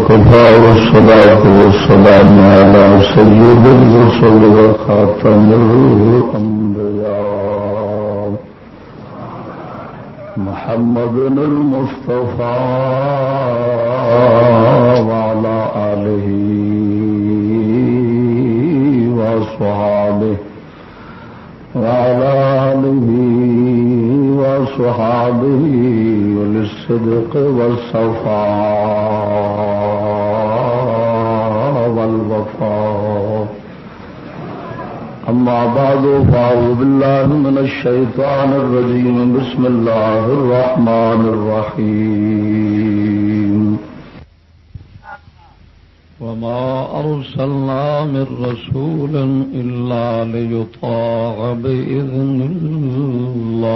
وكفى والصلاة والسلام على سيد الرسل وخاتم الأنبياء محمد المصطفى وعلى آله وصحابه للصدق والصفاء والوفاء. أما بعد فأعوذ بالله من الشيطان الرجيم. بسم الله الرحمن الرحيم. وما أرسلنا من رسول إلا ليطاع بإذن الله.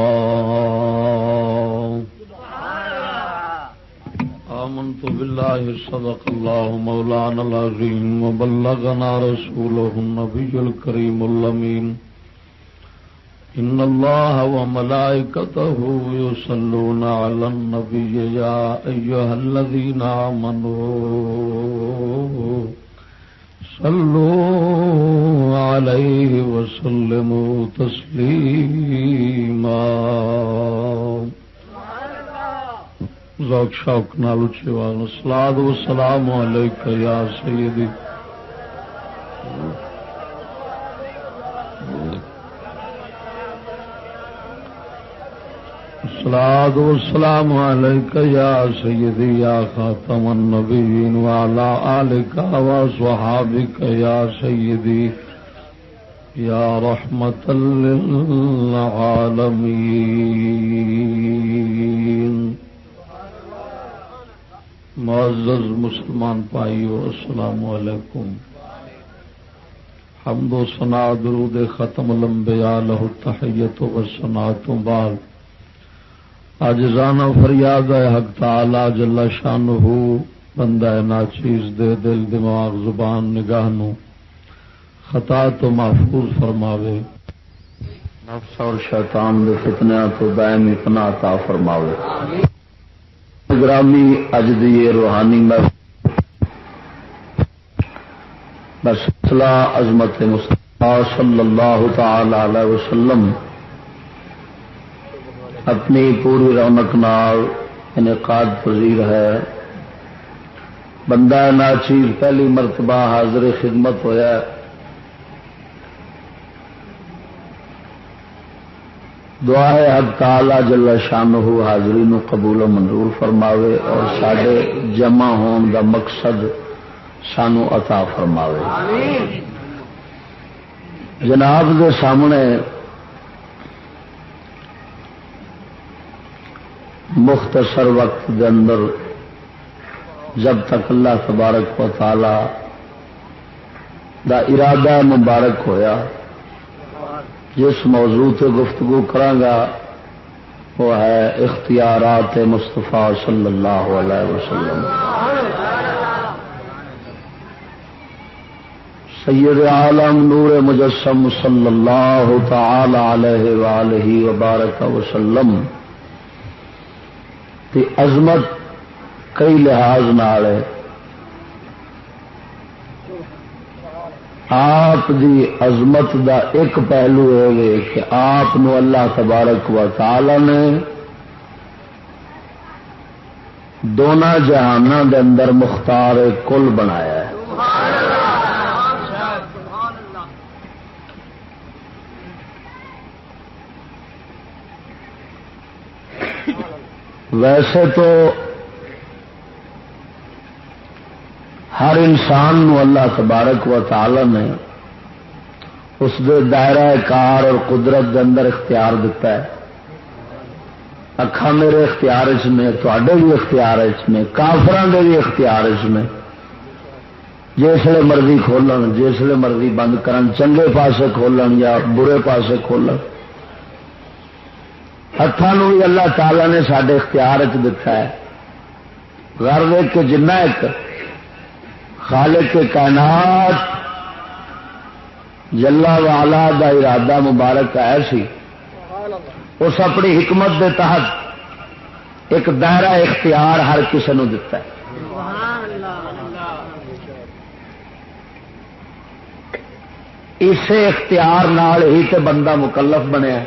آمنت بالله صدق الله مولانا العظيم وبلغنا رسوله النبي الكريم الأمين. إن الله وملائكته يصلون على النبي يا أيها الذين آمنوا صلوا عليه وسلموا تسليما. ذوق شوق نال اچھی آواز الصلاۃ والسلام علیک یا سیدی. الصلاۃ والسلام علیک یا سیدی یا خاتم النبیین وعلی آلک وصحابک یا سیدی یا رحمت للعالمین. معزز مسلمان بھائیو السلام علیکم. حمد و ثنا درود ختم الانبیاء لہ التحیت و ثنا تو بعد عاجزانہ فریاد ہے حق تعالی جل شانہ بندہ ناچیز دے دل دماغ زبان نگاہ نو خطا تو محفوظ فرماوے، نفس اور شیطان دے فتنہ تو دائمی پناہ عطا فرماوے. گرامی اج دی روحانی مسئلہ عظمت مصطفیٰ صلی اللہ تعالی علیہ وسلم اپنی پوری رونق نال انعقاد پذیر ہے. بندہ ناچیز پہلی مرتبہ حاضر خدمت ہویا ہے. دعا ہے حق تعالی جل شانہ حاضری نو قبول و منظور فرماوے اور ساڈے جمع ہون دا مقصد سانو عطا فرماوے. جناب دے سامنے مختصر وقت دے اندر جب تک اللہ تبارک و تعالی دا ارادہ مبارک ہویا جس موضوع تے گفتگو کرانگا وہ ہے اختیارات مصطفیٰ صلی اللہ علیہ وسلم. سید عالم نور مجسم صلی اللہ تعالی علیہ وآلہ وبارک وسلم کی عظمت کئی لحاظ نال ہے. آپ دی عظمت دا ایک پہلو ہے کہ آپ نو اللہ تبارک و تعالی نے دونوں جہانوں دے اندر مختار کل بنایا ہے. ویسے تو ہر انسان نو اللہ تبارک و تعالی نے اس دے دائرہ کار اور قدرت دے اندر اختیار دیتا ہے. اکھاں میرے اختیار اس میں، تواڈے بھی اختیار اس میں، کافراں دے بھی اختیار اس میں. جسے مرضی کھولن جسے مرضی بند کرن، چنگے پاسے کھولن یا برے پاسے کھولن. ہاتھاں نو بھی اللہ تعالی نے ساڈے اختیار وچ دتا ہے. غرض ہے کہ جنہ ایک خالق کائنات جلا والا دا ارادہ مبارک ہے سی، اس اپنی حکمت دے تحت ایک دائرہ اختیار ہر کسی نو دتا ہے. اسے اختیار نال ہی تے بندہ مکلف بنیا.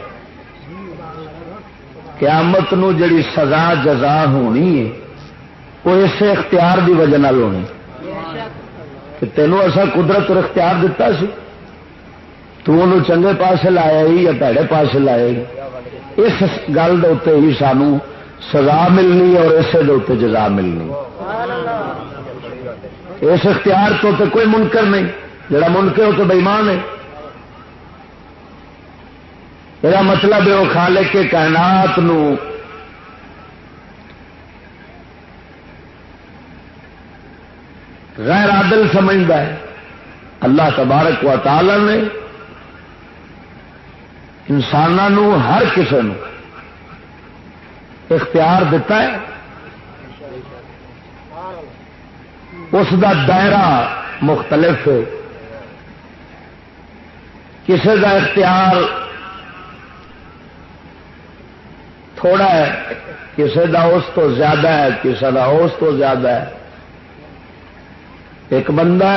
قیامت نو جڑی سزا جزا ہونی ہے وہ اسے اختیار دی وجہ نال ہونی کہ تینوں ایسا قدرت اور اختیار دیتا سی تو انہوں چنگے پاسے لایا ہی یا پیڑے پاسے لایا ہی. اس گل دے اوتے ہی سانو سزا ملنی اور اسے دے اوتے جزا ملنی. اس اختیار تو تے کوئی منکر نہیں. جڑا منکر ہو تو بے ایمان ہے. میرا مطلب ہے وہ خالق کے کائنات نو غیر عادل سمجھتا ہے. اللہ تبارک و تعالی نے انسانوں ہر کسی نو اختیار دیتا ہے. اس دا دائرہ مختلف ہے. کسی دا اختیار تھوڑا ہے, کسی دا اس تو زیادہ ہے, کسی دا اس تو زیادہ ہے. ایک بندہ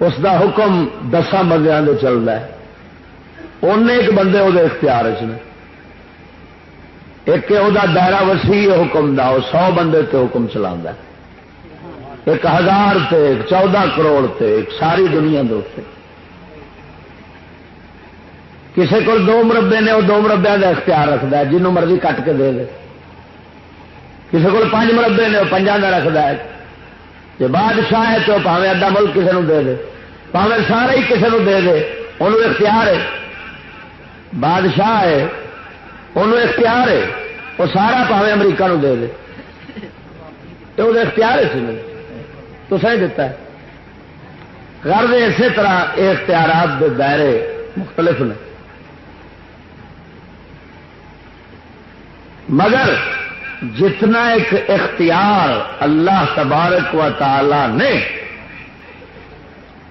اس دا حکم 10 بندیاں دے چلتا ہے, ان ایک بندے وہ اختیار چ نے. ایک وہ دائرہ وسیع حکم دا, وہ 100 بندے تے حکم چلا. ایک 1000 تے, ایک 14 کروڑ تے, ایک ساری دنیا دے اوپر. کسی کو 2 مربے نے, وہ 2 مربے کا اختیار رکھتا ہے, جنوں مرضی کٹ کے دے دے. کسی کو 5 مربے نے, وہ 5 کا رکھتا ہے. جی بادشاہ ہے تو پاوے ادھا ملک کسی دے دے, پاوے سارا ہی کسی دے دے, انہوں اختیار ہے. بادشاہ ہے انہوں اختیار ہے, وہ سارا پاوے امریکہ نو دے دے, تو وہ اختیار ہے. سی تو صحیح دیتا ہے. غرض اسی طرح یہ اختیارات کے دائرے مختلف نے. مگر جتنا ایک اختیار اللہ تبارک و تعالی نے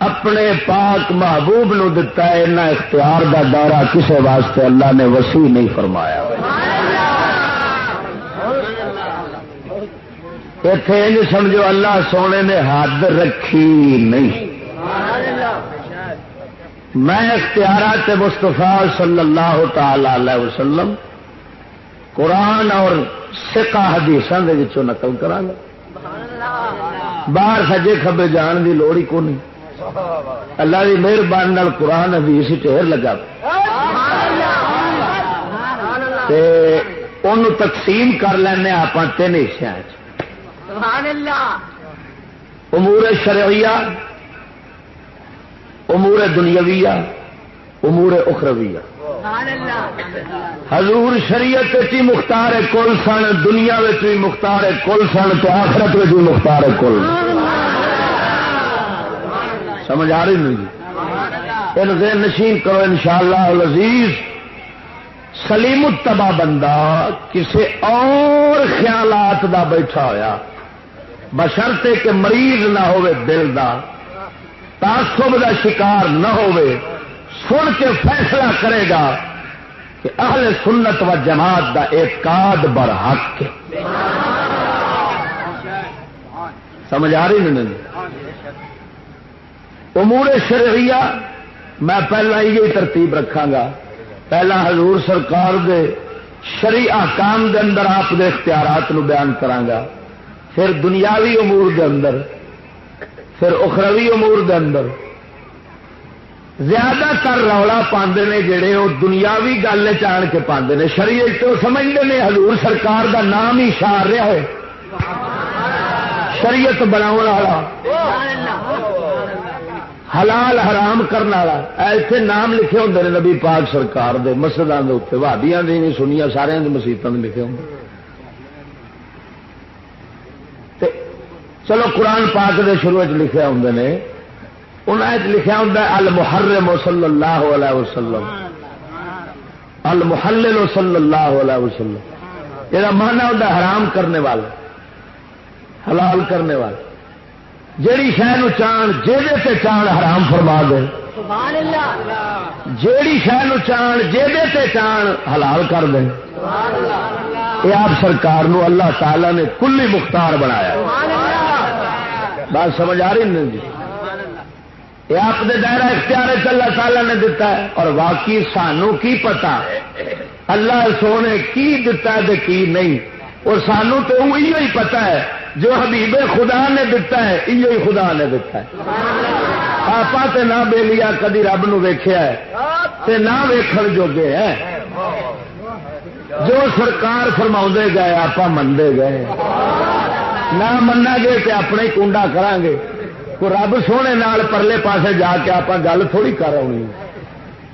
اپنے پاک محبوب نو دتا ہے, اتنا اختیار دا دائرہ کسی واسطے اللہ نے وسیع نہیں فرمایا. اتے انج سمجھو اللہ سونے نے حد رکھی نہیں. میں اختیارات مصطفیٰ صلی اللہ تعالی علیہ وسلم قرآن اور سکہ حدیثاں دے وچوں نقل کراں گا. باہر سجے کھبے جان دی لوڑ ہی کوئی نہیں. اللہ کی مہربانی نال قرآن حدیث ٹھہر لگا تے انہوں تقسیم کر لینے آپ 3 حصوں. امور شرعیہ, امور دنیاویہ, امور اخرویہ. حضور شریعت بھی مختار کل سن, دنیا بھی مختار کل سن, تو آخرت بھی مختار کل. سمجھ آ رہی نہیں جی؟ ان ذہن نشین کرو انشاءاللہ العزیز. سلیم التبا بندہ کسی اور خیالات دا بیٹھا ہویا, بشرطے کہ مریض نہ ہوئے دل دا, تعصب دا شکار نہ ہوئے, سن کے فیصلہ کرے گا کہ اہل سنت و جماعت دا اعتقاد برحق ہے. سمجھ آ رہی نہیں؟ امور شرعیہ میں پہلا یہ ترتیب رکھاں گا. پہلا حضور سرکار دے شرعی احکام دے اندر آپ دے اختیارات نو بیان کراں گا, پھر دنیاوی امور دے اندر, پھر اخروی امور دے اندر. زیادہ تر رولا پاندے نے جڑے وہ دنیاوی گل چان کے پاندے نے, شریعت تو سمجھتے ہیں حضور سرکار دا نام ہی شار رہا ہے شریعت بناؤ والا, حلال حرام کرنے والا. ایسے نام لکھے ہوندے نے نبی پاک سرکار دے مسجداں دے اوتے, وہابیاں دے نہیں سنیاں سارے دے مسیتاں دے لکھے ہوندے. چلو قرآن پاک دے شروع لکھے ہوندے نے, انہیں لکھا ہوں المحرم صلی اللہ علیہ وسلم, المحلل صلی اللہ علیہ وسلم. یہ مانا ہوتا ہے حرام کرنے والا, حلال کرنے والا. جیڑی شہ نو چان جیدے تے چان حرام فرما دے, جیڑی شہ نو چان جیدے تے چان حلال کر دے. یہ آپ سرکار نو اللہ تعالی نے کلی مختار بنایا. بات سمجھ آ رہی نہیں جی؟ یہ آپ کے دائرہ اختیار اللہ تعالی نے دیتا ہے، اور واقعی سانو کی پتا اللہ سونے کی دیتا ہے کی نہیں، اور سانو تو وہی ہی پتا ہے جو حبیب خدا نے دیتا ہے، یہ خدا نے دیتا ہے۔ آپ تے نہ بے لیا کدی رب نو ویکھیا ہے تے نہ ویکھن جوگے ہے، جو سرکار فرما گئے آپ منتے گئے، نہ منا گے تے اپنے کنڈا کران گے۔ کوئی رب سونے نال پرلے پاسے جا کے آپ گل تھوڑی کر آنی،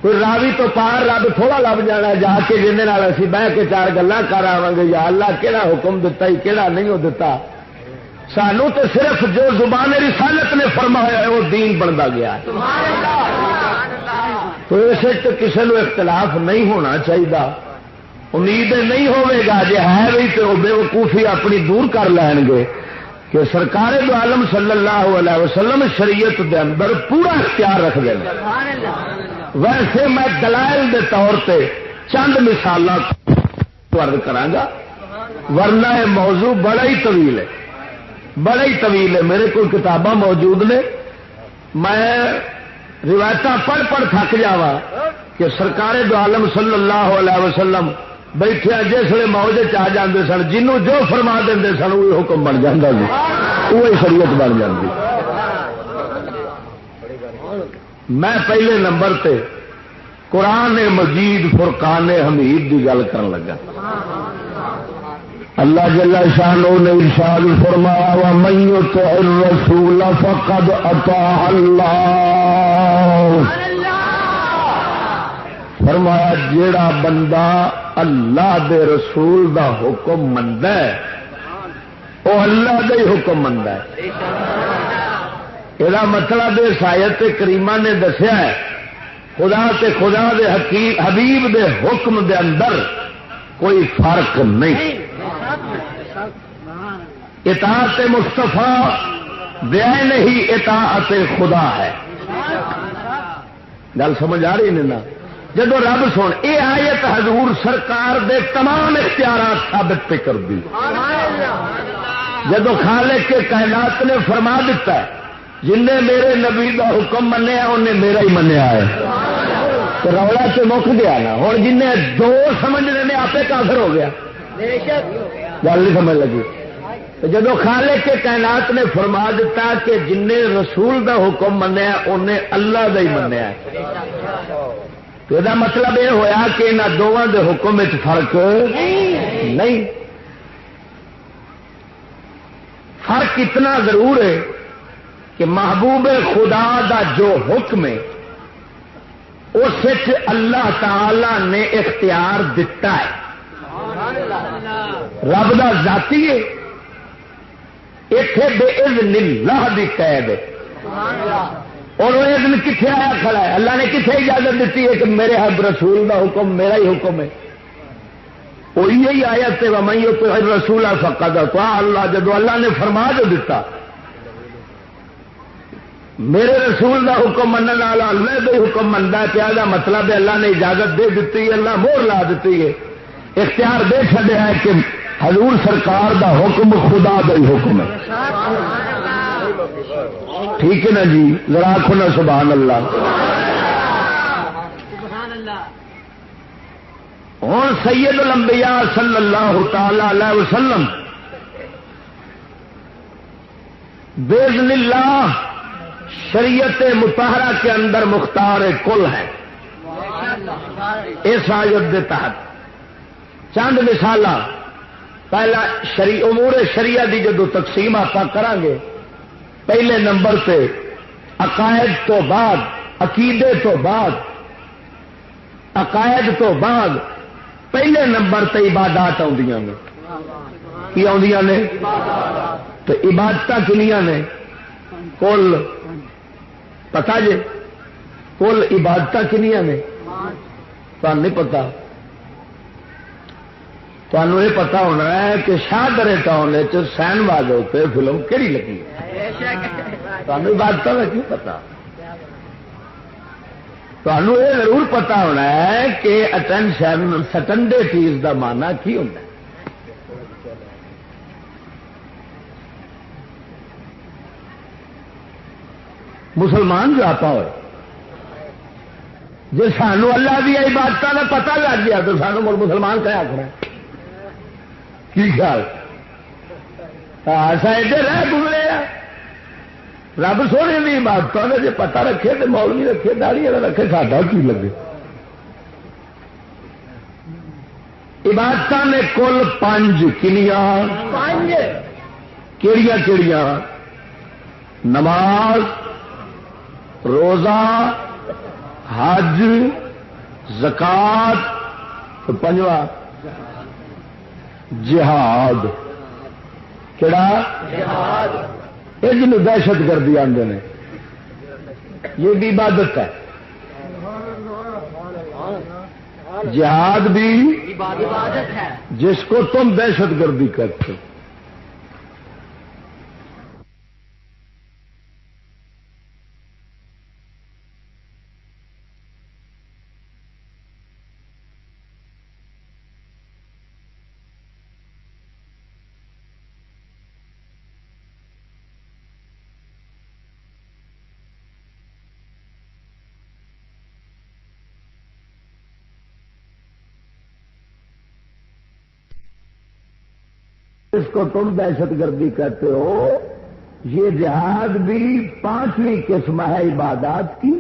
کوئی راوی تو پار رب تھوڑا لب جانا جا کے جن اسی بہ کے چار گلا کر آواں گے یا اللہ کہڑا حکم دتا ہی کہڑا نہیں دتا۔ سانو تو صرف جو زبان رسالت نے فرمایا ہے وہ دین بنتا گیا ہے، تو اس کسی کو اختلاف نہیں ہونا چاہیے۔ امید نہیں ہوئے گا جی ہے بھی تو بے وقوفی اپنی دور کر لین گے کہ سرکار دو عالم صلی اللہ علیہ وسلم شریعت دے اندر پورا اختیار رکھ دیں۔ ویسے میں دلائل دے طور پہ چند مثال عرض کرانگا، ورنہ یہ موضوع بڑا ہی طویل ہے، بڑا ہی طویل ہے۔ میرے کو کتاباں موجود نے، میں روایت پڑھ پڑھ تھک جاوا کہ سرکار دو عالم صلی اللہ علیہ وسلم بیٹھے جس ویلے موج آ جاندے سن، جنوں جو فرما دیں سن وہی حکم بن جاتا جی، وہی شریعت بن جاتی۔ میں پہلے نمبر تے قرآن مجید فرقان حمید کی گل کرن لگا۔ اللہ جل شانہ نے ارشاد فرمایا وَمَن يُطِعِ الرَّسُولَ فَقَدْ أَطَاعَ اللَّهَ، فرمایا جیڑا بندہ اللہ دے رسول دا حکم مندا ہے وہ اللہ دا ہی حکم مندا ہے۔ یہ مطلب اس آیت کریمہ نے دسیا ہے خدا تے خدا دے حبیب دے حکم دے اندر کوئی فرق نہیں۔ اطاعت مصطفیٰ بعین ہی اطاعت خدا ہے۔ گل سمجھ آ رہی نہیں نا؟ جدو رب سن یہ آیت حضور سرکار دے تمام اختیارات ثابت پہ کر دی۔ جدو خالق کے کائنات نے فرما دیتا ہے جن نے میرے نبی دا حکم منیا انہیں میرا ہی منیا ہے، تو رولا سے مک گیا نا۔ اور جن دو سمجھ لینے آپ کافر ہو گیا، گل نہیں سمجھ لگی۔ تو جدو خالق کے کائنات نے فرما دیتا کہ جن نے رسول دا حکم منیا انہیں اللہ دا ہی منیا ہے، تو یہ مطلب یہ ہوا کہ انہوں دونوں دے حکم میں فرق نہیں۔ فرق اتنا ضرور ہے کہ محبوب خدا دا جو حکم ہے اس اللہ تعالی نے اختیار دیتا ہے، رب دا ذاتی ہے، اتنے بے اذن اللہ دی قید ہے۔ اور وہ اذن کتنے آیا کھڑا ہے؟ اللہ نے کتنے اجازت دیتی ہے کہ میرے حب رسول دا حکم میرا ہی حکم ہے؟ وہ یہی آیت ہے وَمَن يُطِعِ الرَّسُولَ فَقَدْ أَطَاعَ اللَّهَ۔ جدو اللہ نے فرما جو دیتا میرے رسول دا حکم مننے والا اللہ دا حکم منتا ہے، پیادا مطلب ہے اللہ نے اجازت دے دیتی ہے، اللہ مہر لا دیتی ہے، اختیار دے چھڈیا ہے کہ حضور سرکار دا حکم خدا دا ہی حکم ہے۔ ٹھیک ہے نا جی؟ ذرا آخو نا سبحان اللہ۔ ہوں سید الانبیاء صلی اللہ تعالی علیہ وسلم باذن اللہ شریعت مطہرہ کے اندر مختار کل ہے۔ اس آیت کے تحت چند مثال، پہلا امور شریعہ دی جدو تقسیم آپ کریں گے، پہلے نمبر پہ عقائد تو بعد عقیدے تو بعد عقائد تو بعد پہلے نمبر تے عبادات آدیاں نے۔ کی آدیاں نے؟ تو عبادت کنیاں نے؟ کل پتا جی کل عبادت کنیاں نے؟ تمہیں نہیں پتا؟ تمہیں یہ پتا ہونا ہے کہ شاہدرے ٹاؤن سین واجو پہ فلم کہڑی لگی؟ تمہیں عبادت کا کیوں پتا؟ تمہیں یہ ضرور پتا ہونا ہے کہ اٹینشن سٹنڈے چیز کا مانا کی ہوتا ہے۔ مسلمان جو آپ ہوئے جی سانو اللہ کی عبادت کا پتہ لگ گیا تو سانو مل مسلمان کیا آخر کی خیال ایسا ادھر رہ گزرے رب سونے کی عبادتوں نے جی پتہ رکھے تو مولوی رکھے داڑھی والا رکھے ساڈا کی لگے عبادت نے کل 5 کنیاں کیڑیاں کیڑیاں نماز روزہ حج زکات تو 5واں جہاد کہڑا جہاد یہ جنہوں دہشت گردی آتے ہیں یہ بھی عبادت ہے جہاد بھی عبادت ہے جس کو تم دہشت گردی کرتے ہو اس کو تم دہشت گردی کہتے ہو یہ جہاد بھی 5ویں قسم ہے عبادات کی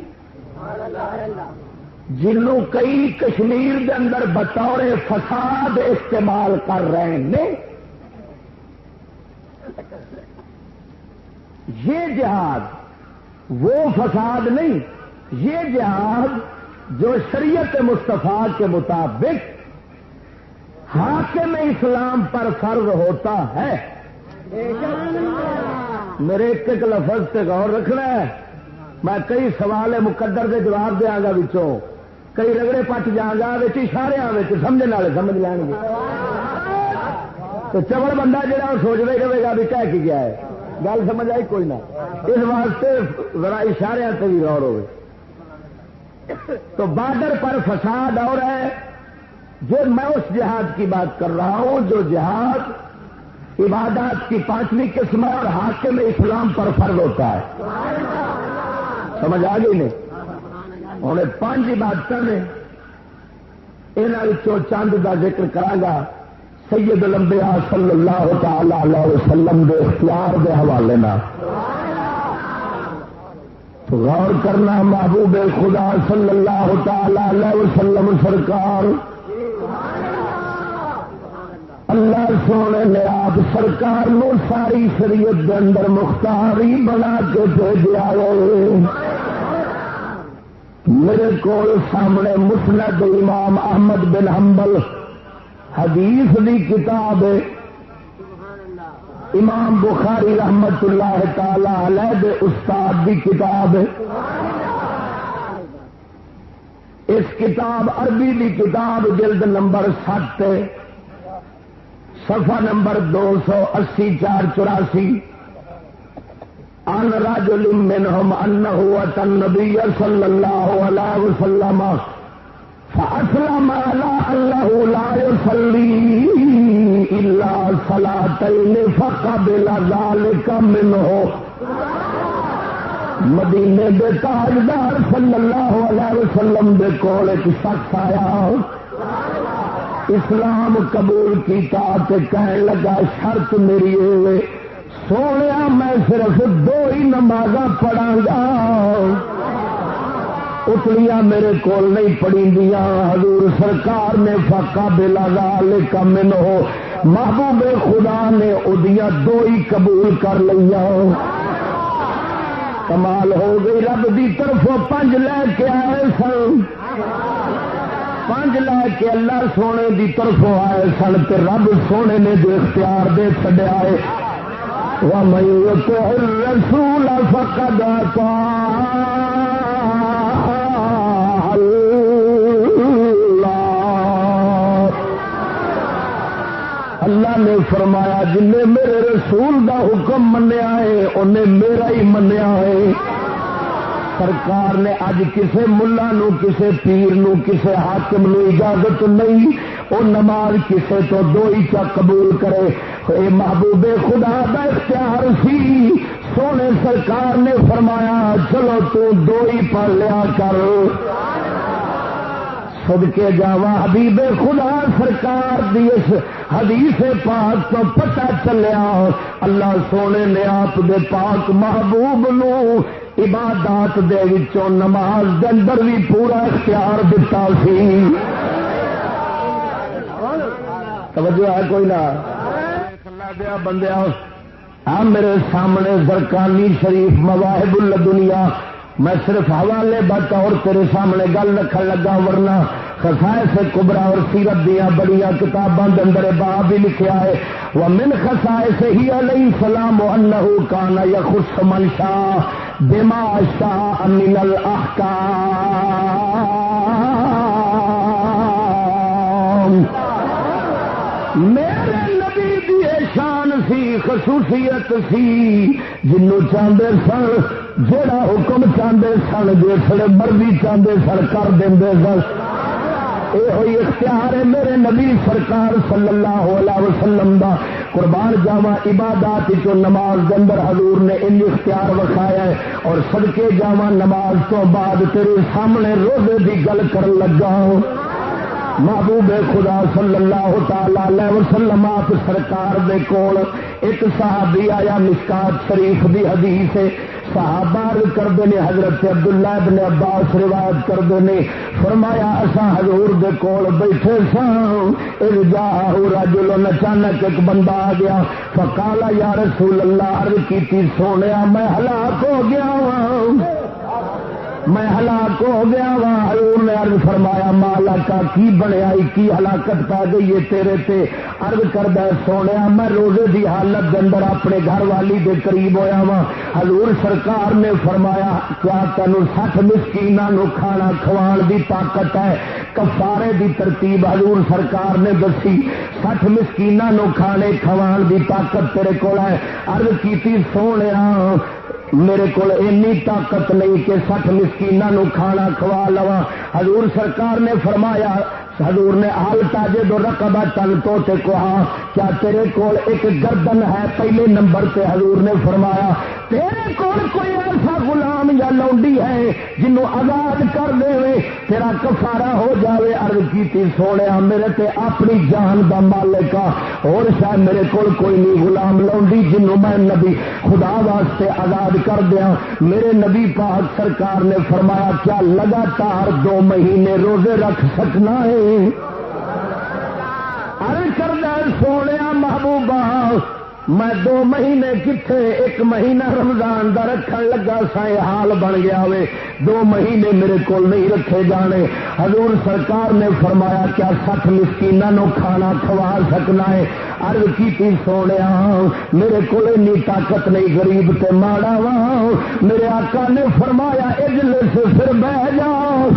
جنوں کئی کشمیر کے اندر بطور فساد استعمال کر رہے ہیں یہ جہاد وہ فساد نہیں یہ جہاد جو شریعت مصطفیٰ کے مطابق حاکم اسلام پر فرض ہوتا ہے میرے ایک لفظ سے غور رکھنا ہے میں کئی سوال مقدر کے جواب دیا گا بچوں کئی رگڑے پٹ جا گا اشارے سمجھنے والے سمجھ لین گے تو چبڑ بندہ جہاں سوچتا ہی رہے گا بھی کہہ کے گیا ہے گل سمجھ آئی کوئی نہ اس واسطے ذرا اشارے سے بھی غور ہوئے تو بارڈر پر فساد اور ہے جو میں اس جہاد کی بات کر رہا ہوں جو جہاد عبادات کی 5ویں قسم ہے اور حاکم اسلام پر فرض ہوتا ہے سمجھ آ گئی نہیں ہوں 5 عبادتیں نے یہاں چند کا ذکر کرا گا سید الانبیاء صلی اللہ تعالی علیہ وسلم کے اختیار کے حوالے تو غور کرنا محبوب خدا صلی اللہ تعالی علیہ وسلم سرکار اللہ سونے نے آپ سرکار نو ساری شریعت کے اندر مختاری بنا کے بھیجا ہے میرے کو سامنے مسند امام احمد بن حنبل حدیث دی کتاب ہے امام بخاری رحمت اللہ تعالی علیہ دے استاد دی کتاب ہے اس کتاب عربی دی کتاب جلد نمبر 7 صفحہ نمبر 280 484 ان رجل منهم انه اتى النبي صلى الله عليه وسلم فاسلم على انه لا يصلي الا صلاتين فقبل ذلك منه مدینے دے تاجدار صلی اللہ علیہ وسلم دے کول ایک شخص آیا اسلام قبول کیتا تے کہنے لگا شرط میری ہے سونے میں صرف 2 ہی نمازاں پڑھاں گا اتلیاں میرے کول نہیں پڑھی دیا حضور سرکار نے فقبل ذلک منہ محبوب خدا نے ادیاں 2 ہی قبول کر لیا کمال ہو گئی رب دی طرفوں 5 لے کے آئے سن 5 لے کے اللہ سونے دی طرفوں آئے سن تے رب سونے نے جو اختیار دے چھڈیا ہے وَمَن يُطِعِ الرَّسُولَ فَقَدْ أَطَاعَ اللہ نے فرمایا جن نے میرے رسول دا حکم منیا ہے انہیں میرا ہی منیا ہے سرکار نے اج کسے ملا نو کسے پیر نو کسے حاکم نو اجازت نہیں وہ نماز کسے تو 2 ہی قبول کرے اے محبوب خدا دا اختیار سی سونے سرکار نے فرمایا چلو تو دو ہی پڑھ لیا کر. صدقے جاوا حبیب خدا سرکار دی اس حدیث پاک تو پتہ چلیا اللہ سونے نے آپ دے پاک محبوب نو عبادات دے وچوں نماز دے اندر بھی پورا اختیار دیتا سی. توجہ ہے کوئی نہ اللہ دیا بندیا میرے سامنے زرکانی شریف مواہب الدنیا میں صرف حوالے بطور تیرے سامنے گل رکھن لگا ورنہ خصائص کبرا اور سیرت دیا بڑیاں کتاباں دے اندر باب بھی لکھیا ہے ومن خصائص ہی علیہ السلام انہ کان یخص من شاء بما شاء من الاحکام. میرے نبی دی شان سی خصوصیت سی جنوں چاہتے سن جڑا حکم چاہتے سن جسے مرضی چاہتے سن کر دیں سن. یہ ہوئی اختیار ہے میرے نبی سرکار صلی اللہ علیہ وسلم دا. قربان جاوا عبادات چو نماز دے اندر حضور نے ان اختیار وکھایا ہے اور صدقے جاوا نماز تو بعد تیرے سامنے روزے دی گل کر لگا ہوں. محبوب خدا صلی اللہ تعالی علیہ وسلم آپ سرکار دے کول ایک صحابی آیا مشکات شریف دی حدیث ہے. صحابہ کرتے ہیں حضرت عبداللہ بن عباس روایت کرتے ہیں فرمایا اساں حضور دے کول بیٹھے ساں اذ جاء رجل اچانک ایک بندہ آ گیا فقال یا رسول اللہ عرض کیتی سونیا میں ہلاک ہو گیا ہوں میں ہلاک ہو گیا وا. حضور نے عرض فرمایا مالا کا کی بنیا کی ہلاکت پا گئی ہے تیرے تے. عرض کردہ سونے میں روزے دی حالت دے اندر اپنے گھر والی دے قریب ہویا وا. حضور سرکار نے فرمایا کیا تینوں 60 مسکیناں نو کھانا کھوان دی طاقت ہے؟ کفارے دی ترتیب حضور سرکار نے دسی 60 مسکیناں نو کھانے کھوان دی طاقت تیرے کول ہے. عرض کیتی سونے میرے کو اینی طاقت نہیں کہ 60 مسکیناں نو کھانا کھوا لوا. حضور سرکار نے فرمایا حضور نے حال تاجے دو رقبہ تن تو تے کہا کیا تیرے کول ایک گردن ہے؟ پہلے نمبر پہ حضور نے فرمایا تیرے کول کوئی ایسا غلام یا لونڈی ہے جنوں آزاد کر دے تیرا کفارہ ہو جاوے. عرض کیتی سونے میرے تے اپنی جان دا مالک اور شاید میرے کول کوئی نہیں غلام لونڈی جنوں میں نبی خدا واسطے آزاد کر دیا. میرے نبی پاک سرکار نے فرمایا کیا لگاتار 2 مہینے روزے رکھ سکنا ہے؟ عرض کردہ سونے محبوبہ میں 2 مہینے کتنے 1 مہینہ رمضان دا رکھن لگا سا حال بن گیا وے 2 مہینے میرے کو نہیں رکھے جانے. حضور سرکار نے فرمایا کیا 60 مسکیناں نو کھانا کھوا سکنا ہے؟ عرض کی سونے میرے کو اتنی طاقت نہیں غریب تے ماڑا وا. میرے آقا نے فرمایا اجلس پھر بیٹھ جاؤ.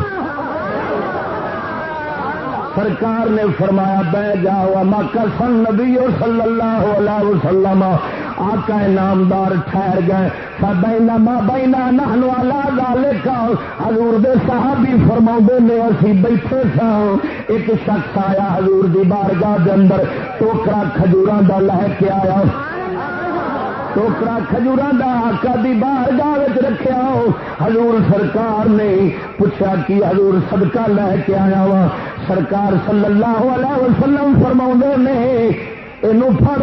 سرکار نے فرمایا بیٹھ جاؤ. مکہ سن نبی صلی اللہ علیہ وسلم آقا نامدار ٹھہر گئے. فبینما بینا نحن علی ذالک حضور دے صحابی فرماؤندے نے اسی بیٹھے ساں ایک شخص آیا حضور دی بارگاہ دے اندر ٹوکرا کھجوراں دا لے کے آیا. ٹوکرا کھجوراں دا آقا دی بارگاہ وچ رکھیا. حضور سرکار نے پوچھا کہ حضور صدقہ لے کے آیا وا. سرکار صلی اللہ علیہ وسلم فرماؤندے نے اینو پھڑ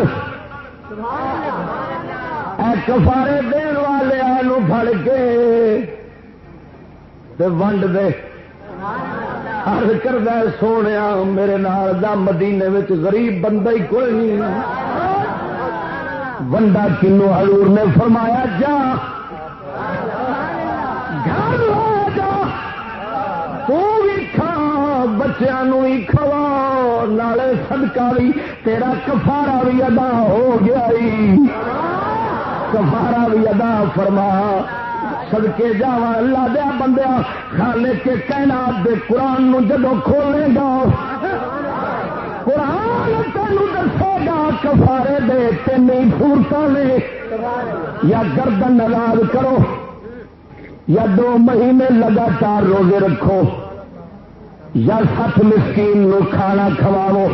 اے کفارے دین والے آنو پھڑ کے تے ونڈ دے. عرض کردہ سونے میرے نال دا مدینے وچ غریب بندہ ہی کوئی نہیں ونڈا کنو. حضور نے فرمایا جا گھر لے جا تو بھی کھا بچیاں نو ہی کھوا نالے صدقہ بھی تیرا کفارہ بھی ادا ہو گیا ہی. کفارہ بھی ادا فرما. صدقے جاواں اللہ دیا بندیا خالق کے کائنات دے قرآن نو جدو کھولے گا قرآن تینوں دسے گا کفارے دے 3 صورتاں نے یا گردن آزاد کرو یا 2 مہینے لگاتار روزے رکھو یا 60 مسکین نو کھانا کھواو.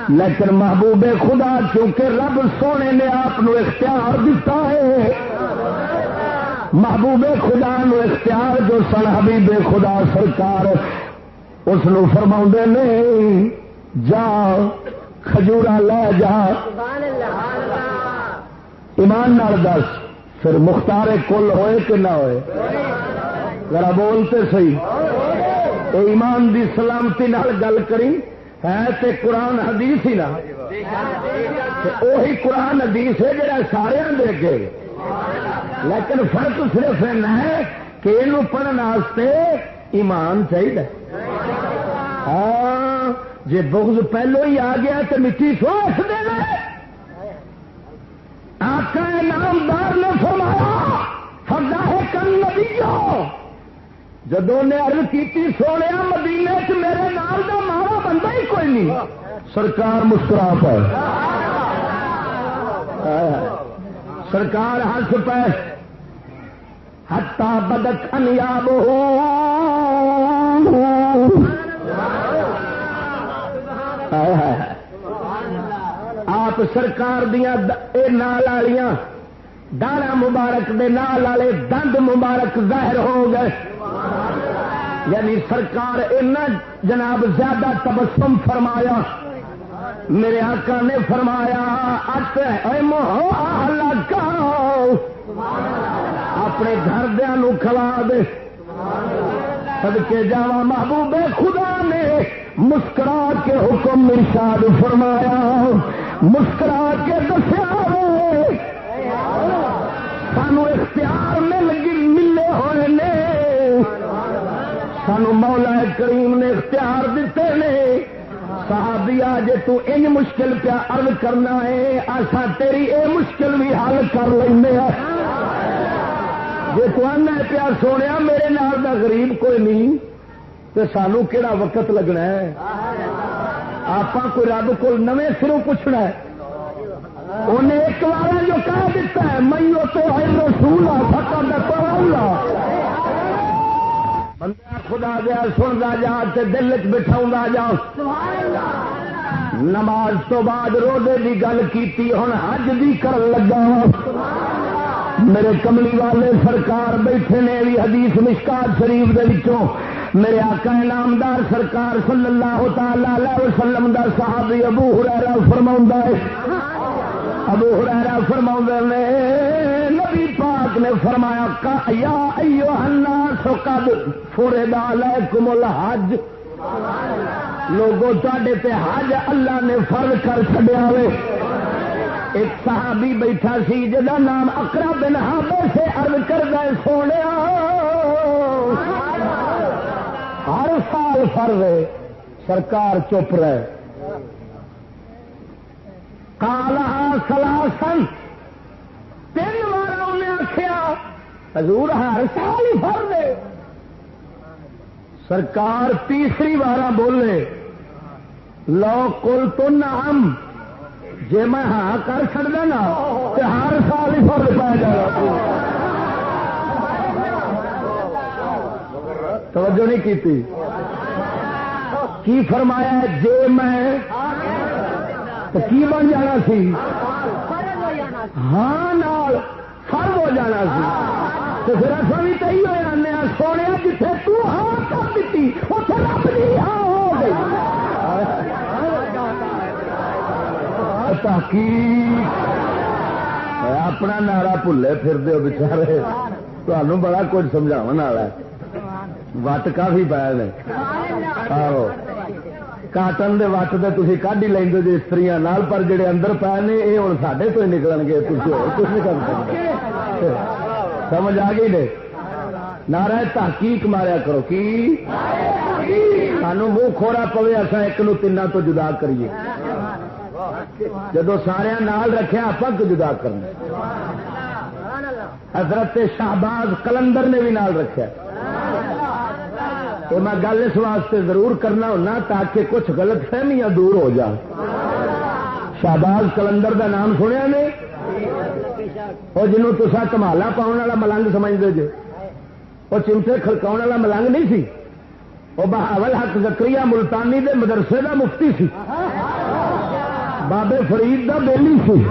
لیکن محبوب خدا کیونکہ رب سونے نے آپ اختیار دیتا ہے، محبوب خدا نو اختیار جو سن حبیب خدا سرکار اس نو فرماؤں نے جا کھجورا لے جا، ایمان نال دس پھر مختار کل ہوئے کہ نہ ہوئے؟ ذرا بولتے صحیح، ایمان دی سلامتی نال گل کری ہے تے قرآن حدیث ہی نہ، وہی قرآن حدیث ہے جڑا سارے دے کے، لیکن فرق صرف ہے کہ یہ پڑھنے واسطے ایمان چاہیے۔ ہاں جی بغض پہلو ہی آ گیا تو مٹی سوچ دینا۔ آقا نامدار نے فرمایا فضا ہے کل نبیوں، جدو نے عرض کی سونے مدینے چ میرے نال دا مارا بندہ ہی کوئی نہیں، سرکار مسکرا پائے، سرکار ہنس پہ حتی بدت انیابہ، آپ سرکار دیا نال والیاں داڑا مبارک دے نال والے دند مبارک ظاہر ہو گئے، یعنی سرکار اتنا جناب زیادہ تبسم فرمایا، میرے آقا نے فرمایا اپنے گھر دیا کھلا دے، صدقے جاوا محبوب خدا نے مسکرا کے حکم ارشاد فرمایا، مسکرا کے دسیا سانو اختیار ملے ہوئے نے، سانو مولا کریم نے اختیار دیتے نے، صحابیہ جے تو ان مشکل پیا عرض کرنا ہے اساں تیری اے مشکل بھی حل کر لینے ہیں، جے تو آنا پیا سونے میرے نال دا غریب کوئی نہیں تو سانو کیڑا وقت لگنا ہے، آپ کوئی رب کو نویں سروں پوچھنا ہے، انہیں ایک بار جو کہہ دیتا ہے میں تو ہے رسول فقط قولا، بندہ خدا دیا سندا جا تے دل وچ بٹھاوندا جا۔ نماز تو بعد روزے دی گل کیتی، ہن حج دی کرن لگا، میرے کملی والے سرکار بیٹھے نے بھی حدیث مشکات شریف دے وچوں میرے آقا نامدار سرکار صلی اللہ تعالی علیہ وسلم دا صحابی ابو ہریرہ فرماوندا ہے، ابو ہریرہ فرماؤں نے نبی پاک نے فرمایا یا ایھا الناس قد فرض علیکم الحج، لوگوں تواڈے تے حج اللہ نے فرض کر چھڈیا وے۔ ایک صحابی بیٹھا سی جدا نام اقرا بن حابس سے عرض کردا ہے سونیا ہر سال فرض ہے، سرکار چپ رہے، کالہ سلاسن تین بار انہیں آخیا حضور ہر سال ہی فرض ہے، سرکار تیسری بار بولے لو کل تو نام جی میں ہاں کر چڑھنا نا تو ہر سال ہی فرض پا جائے، توجہ نہیں کی فرمایا جے میں تو کی بن جانا سی، ہاں نال فرض ہو جانا سی، تو پھر اصل بھی تو ہی ہو جانے سونے جتنے تو ہاں کر دیتی اتنے رب دی ہاں ہو گئی۔ تحقیق اپنا نعرہ بھلے پھر دو بچارے، تمہیں بڑا کچھ سمجھاو والا وٹ کافی پایا نے، آہو کاٹن دے وٹ تو تھی کھ ہی لیں جی استریاں نال، پر جڑے اندر پائے نے یہ ہوں ساڈے تو ہی نکلن گے، تھی کچھ نہیں کر سکتے، سمجھ آ گئی نے؟ نعرہ تحقیق ماریا کرو کی سانو منہ کھورا پوے اصا ایک نو تینوں تو جدا کریے، جدو سارے نال رکھے آپ کو جدا کرنا۔ حضرت شہباز کلندر نے بھی نال رکھا، تو میں گل اس واسطے ضرور کرنا ہونا تاکہ کچھ غلط فہمیاں دور ہو جائیں۔ شہباز کلندر دا نام سنیا نے؟ وہ جنوں تسا کمالا پاؤن والا ملنگ سمجھتے جے، وہ چمٹے کھڑکاؤن والا ملنگ نہیں سی، وہ بہاول حق زکریا ملتانی دے مدرسے دا مفتی سی، بابے فرید دا بیلی سی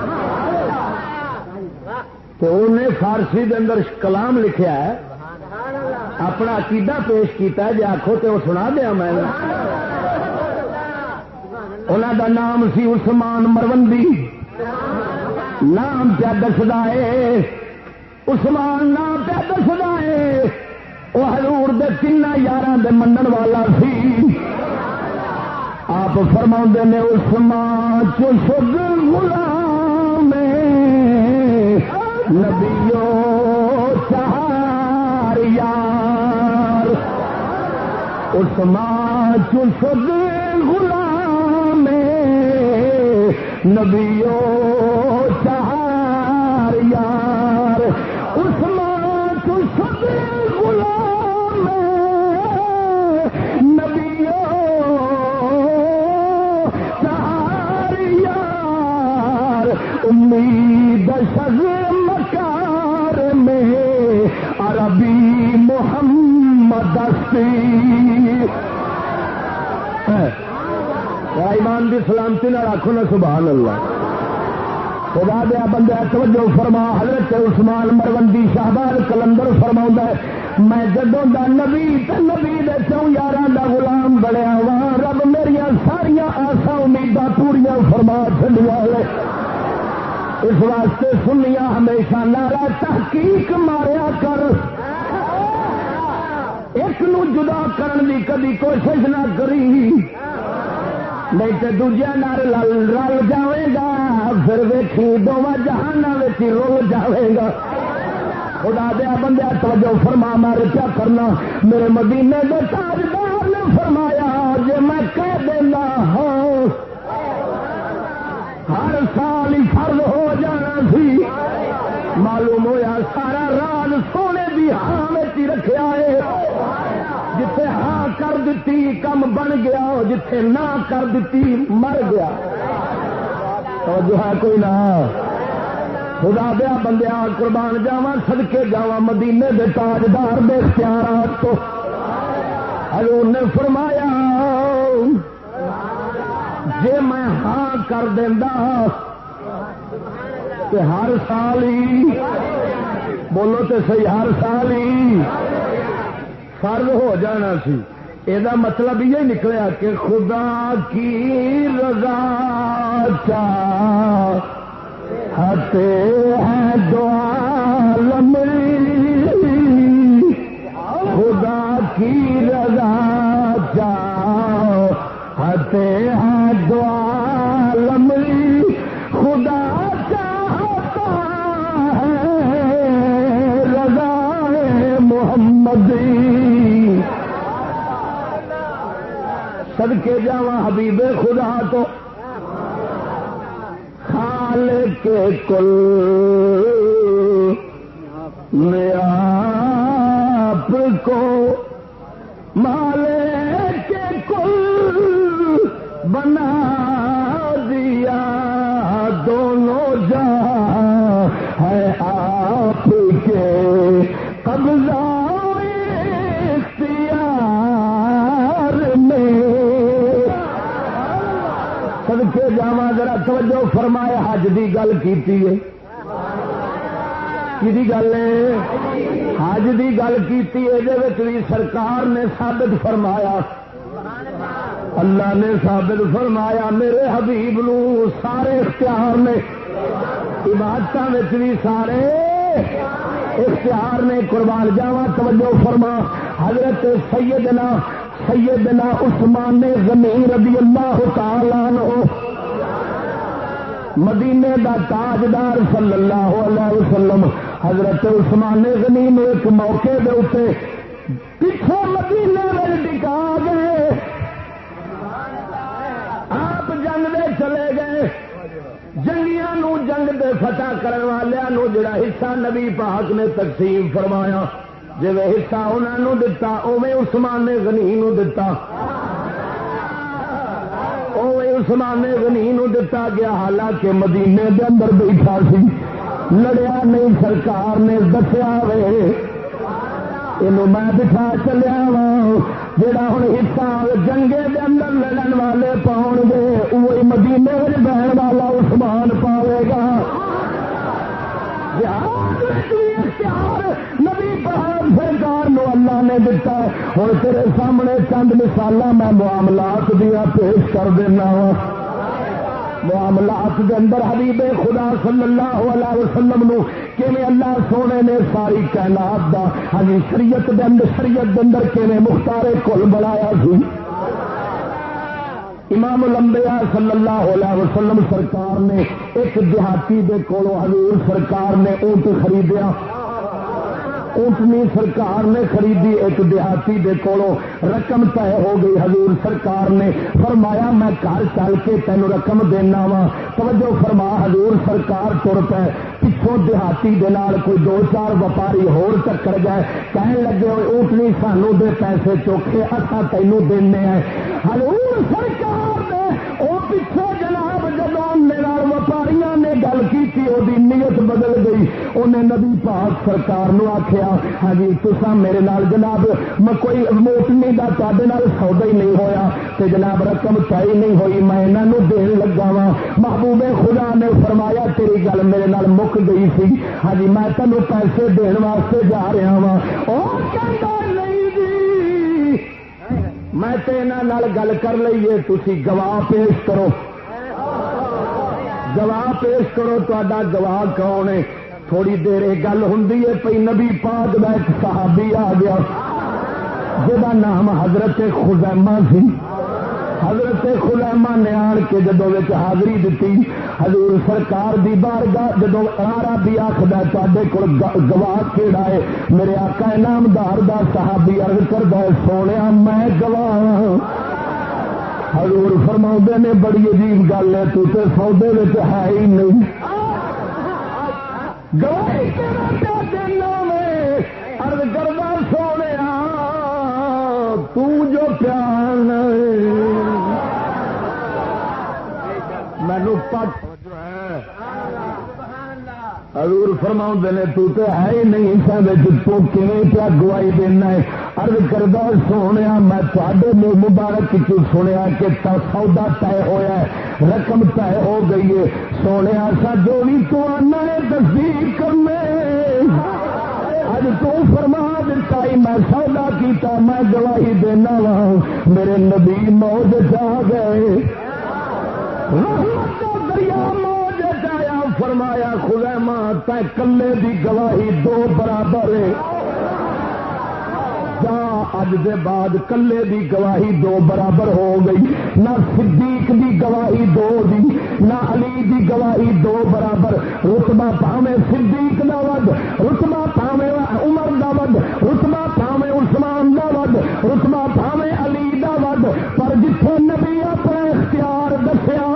تو انہیں فارسی دے اندر کلام لکھیا ہے اپنا عقیدہ پیش کیتا ہے جی آخو تو وہ سنا دیا میں انہوں دا نام سی عثمان مروندی نام پیا دسدا ہے عثمان نام پیا دسدا ہے وہ حضور دے تین یاراں دے منن والا سی آپ فرما نے عثمان چشد غلام نبیوں چار یار عثمان چشد غلام نبیوں چار یار عثمان چشد غلام نبیوں چار یار امید شز مکار میں عربی محمد ایمان دی سلامتی نہ رکھو نا سبحان اللہ خدا دیا بندے توجہ فرما حضرت عثمان مروندی شہباز کلندر فرما ہے میں جدوں دا نبی تے نبی دے چوں یاراں دا غلام بنیا وا رب میریاں ساریاں آساں امیداں پوریاں فرما چھڈیا ہے اس واسطے سنیا ہمیشہ نعرہ تحقیق ماریا کر ایک نو جدا کرن دی کبھی کوشش نہ کری نہیں تو دوجے نال رل جائے گا پھر ویکھی دونوں جہانوں میں رول جائے گا خدا دیا بندہ توجہ فرما مارے کیا کرنا میرے مدینے کے تاجدار نے فرمایا جی میں کہہ دینا ہوں ہر سال ہی فرض ہو جانا سی معلوم ہویا سارا راز سونے دی ہاں میں رکھا ہے جتھے ہاں کر دیتی کم بن گیا جتھے نہ کر دیتی مر گیا توجہ ہے کوئی نہ خدا دیا بندیا قربان جاواں صدقے جاواں مدینے دے تاجدار دے اختیارات تو حضور نے فرمایا جے میں ہاں کر دیندا تے ہر سال ہی بولو تے صحیح ہر سال ہی فرض ہو جانا سی یہ مطلب یہ نکلیا کہ خدا کی رضا چاہتے ہیں دو عالم خدا کی رضا چاہتے ہیں دو عالم خدا چاہتا ہے رضا محمدی صدقے جاواں حبیب خدا تو خالق کل نے آپ کو مالک کل بنا دیا دونوں جہاں ہے آپ کے قبضہ صدقے جاواں ذرا توجہ فرمائے حج دی گل کیتی ہے کی گل ہے حج دی گل کیتی ہے دے وچ بھی سرکار نے ثابت فرمایا اللہ نے ثابت فرمایا میرے حبیب نو سارے اختیار نے عبادتاں وچ بھی سارے اختیار نے قربان جاواں توجہ فرما حضرت سیدنا عثمان غنی رضی اللہ تعالی عنہ مدینے دا تاجدار صلی اللہ علیہ وسلم حضرت عثمان غنی نے ایک موقع دے اوتے پیچھے مدینے میں ٹکا گئے آپ جنگ دے چلے گئے جنگیاں نو جنگ دے فتح کرن والیاں نو جڑا حصہ نبی پاک نے تقسیم فرمایا جی حصہ انہوں دتا اوے عثمان غنی نو دتا اوے عثمان غنی نو دتا گیا حالانکہ مدینے دے اندر بیٹھا سی لڑیا نہیں سرکار نے دسیا وے یہ میں بٹھا چلیا وا جڑا ہوں حصہ جنگے دے اندر لڑن والے پاؤ گے وہی مدینے میں بہن والا عثمان پاوے گا. اختیار نبی پاک سرکار نو اللہ نے دتا. ہوں تیرے سامنے چند مثال میں معاملات دیا پیش کر دینا وا. معاملات کے اندر حبیب خدا صلی اللہ علیہ وسلم نو کیویں اللہ سونے نے ساری کائنات دا شریعت دے اندر کیویں مختار کل بنایا سی. امام الانبیاء صلی اللہ علیہ وسلم سرکار نے ایک دیہاتی دے کولوں حضور سرکار نے اونٹ خریدیا. اونٹنی سرکار نے خریدی ایک دیہاتی دے کولوں. رقم طے ہو گئی. حضور سرکار نے فرمایا میں گھر چل کے تینوں رقم دینا وا. توجہ فرما حضور سرکار تر پے. پچھوں دیہاتی دے نال کوئی دو چار وپاری ہور ٹکر گئے. کہن لگے اونٹنی سانو دے پیسے چوکھے اساں تینوں دینے ہیں. حضور سرکار نے وہ پچھوں جناب جدوں وپاریاں نے گل کی وہ نیت بدل گئی. انہیں نبی پاک سرکار نو آخیا ہاں جی تساں میرے نال جناب میں کوئی موٹنی کا تے سودا ہی نہیں ہویا تے جناب رقم طے نہیں ہوئی میں انہوں دین لگا وا. محبوب خدا نے فرمایا تیری گل میرے نال مک گئی سی. ہاں جی میں تینوں پیسے دین واسطے جا رہا وا. نہیں جی میں تے انہاں گل کر لئیے تسی گواہ پیش کرو. گواہ پیش کرو. تا گواہ کون ہے؟ تھوڑی دیر گل ہوں پی نبی پاک دا ایک صحابی آ گیا جہاں نام حضرت خزیمہ سی. حضرت خزیمہ نے آن کے جدوں حاضری دیتی. حضور سرکار دی بارگاہ جدوں عربی آخدا تے کول گواہ کیڑا ہے؟ میرے آقا انعامدار دا صحابی عرض کردا ہے سونیا میں گواہ. حضور فرماؤندے نے بڑی عجیب گل ہے تو تے سودے وچ ہے ہی نہیں. گواہی تیرا دینا میں عرض کردا سونیا تو جو پیار مینوں پٹ حضور فرماؤندے نے تو تے ہے ہی نہیں اس تو کیویں کیا گواہی دینا ہے؟ عرض کردہ سونیا میں تے منہ مبارک کی سنیا کہ سودا طے ہوا ہے رقم طے ہو گئی ہے. سونیا سا جو بھی تو آنا ہے تصدیق کرنے اج تو فرما دیتا ہی میں سودا کیتا میں گواہی دینا وا. میرے نبی موج جا گئے دریا موج جایا. فرمایا خزیمہ تے کلے دی گواہی دو برابر ہے. اج دے بعد کلے دی گواہی دو برابر ہو گئی. نہ صدیق دی گواہی دو دی نہ علی دی گواہی دو برابر. رتبہ پاویں صدیق دا ود رتبہ پاویں عمر دا ود رتبہ پاویں عثمان دا ود رتبہ پاویں علی دا ود. پر جتھے نبی اپنا اختیار دسیا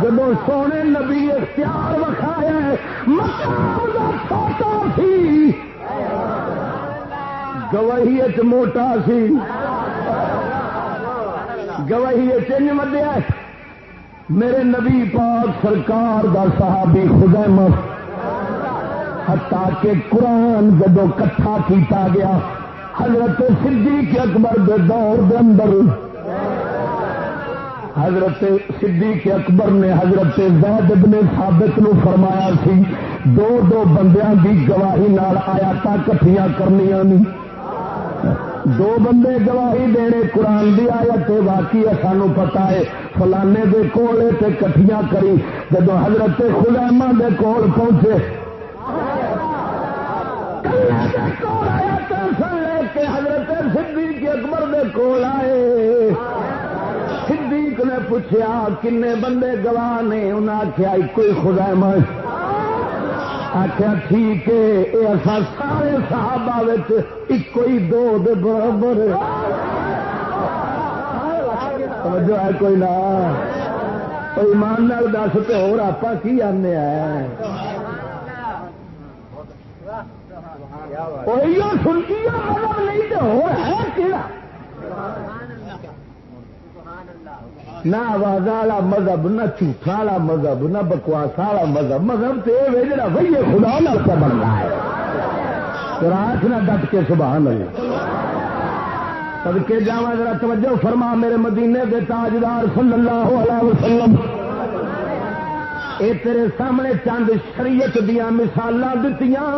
جدو سونے نبی اختیار وکھایا مقام دا چھوٹا سی گواہی موٹا سی. گواہی چنج ودیا. میرے نبی پاک سرکار دا صحابی خزیمہ حتیٰ کہ قرآن جدو کٹھا کیتا گیا حضرت صدیق اکبر دے دور دے اندر حضرت صدیق اکبر نے حضرت زید بن ثابت نو فرمایا سی دو دو بندیاں دی گواہی نال آیاتاں کٹھیاں کرنیاں نہیں. دو بندے گواہی دینے قرآن دی آیت واقعی سانو پتا ہے فلانے دے کول تے کٹھیاں کری. جدو حضرت خزیمہ دے کول پہنچے حضرت صدیق اکبر دے کول آئے. صدیق نے پوچھا کنے بندے گواہ نے؟ انہیں آخیا ایک ہی خزیمہ. آخیا ٹھیک ہے یہ اصل سارے صحابہ ایک ہی دو دے برابر جو ہے کوئی نہ ایمان نال دس تو ہو آپ کی آنے سنتی مطلب نہیں تو ہو ہے کہڑا نہ آواز والا مذہب نہ جھوٹا والا مذہب نہ بکواس والا مذہب. مذہب تو یہ جڑا وہی خدا نال کا بننا ہے. راس نہ ڈٹ کے سبحان اللہ صدقے جاواں ذرا توجہ فرما میرے مدینے دے تاجدار صلی اللہ علیہ وسلم اے تیرے سامنے چند شریعت دیاں مثالاں دتیاں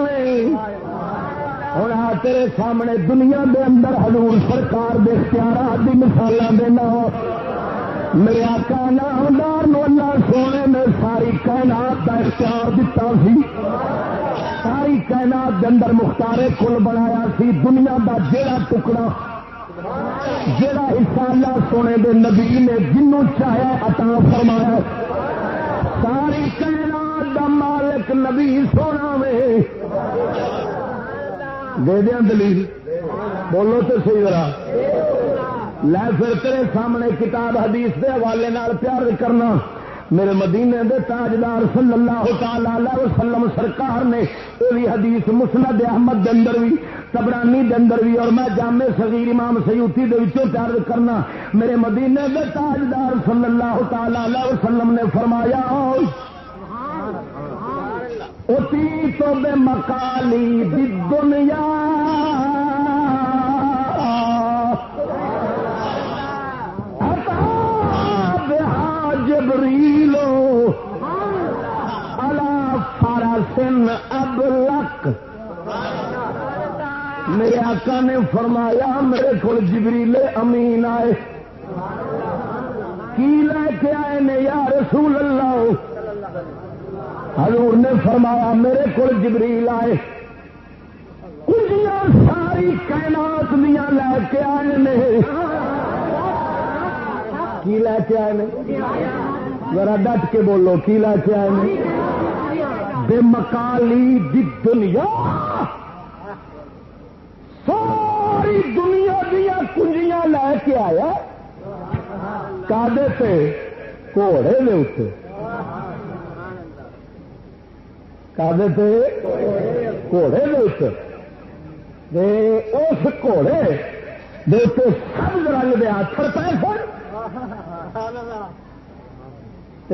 ہن تیرے سامنے دنیا دے اندر حضور سرکار دے اختیارات دی مثالاں دینا میرے آقا نامدار نو اللہ سونے نے ساری کائنات کا اختیار دیتا سی ساری کائنات کے اندر مختار کل بنایا سی دنیا کا جیڑا ٹکڑا جیڑا حصہ اللہ سونے دے نبی نے جنوں چاہیا عطا فرمایا ساری کائنات دا مالک نبی سونا وے دے دیا دلیل بولو تو صحیح ذرا لے پھر تیرے سامنے کتاب حدیث دے حوالے نال پیار کرنا میرے مدینے دے تاجدار صلی اللہ تعالی علیہ وسلم سرکار نے یہ حدیث مسند احمد دے اندر بھی طبرانی دے اندر بھی اور میں جامع صغیر امام سیوطی دے وچوں پیار کرنا میرے مدینے دے تاجدار صلی اللہ تعالی علیہ وسلم نے فرمایا اتی تو بے مقالی دی دنیا جبریلو علی فرسن ابلق میرے آقا نے فرمایا میرے کو جبریل امین آئے کی لے کے آئے نے یا رسول اللہ حضور نے فرمایا میرے کو جبریل آئے کنجیاں ساری کائنات دیاں لے کے آئے نے کی لے کے آئے نے ذرا ڈٹ کے بولو کی لے کے آئے نے بے مقالی دی دنیا ساری دنیا دیا کنجیاں لے کے آیا کادے سے گھوڑے دے اتنے کادے سے گھوڑے دے اتنے اس گھوڑے دے اتنے سب رنگ دے آتھر پہ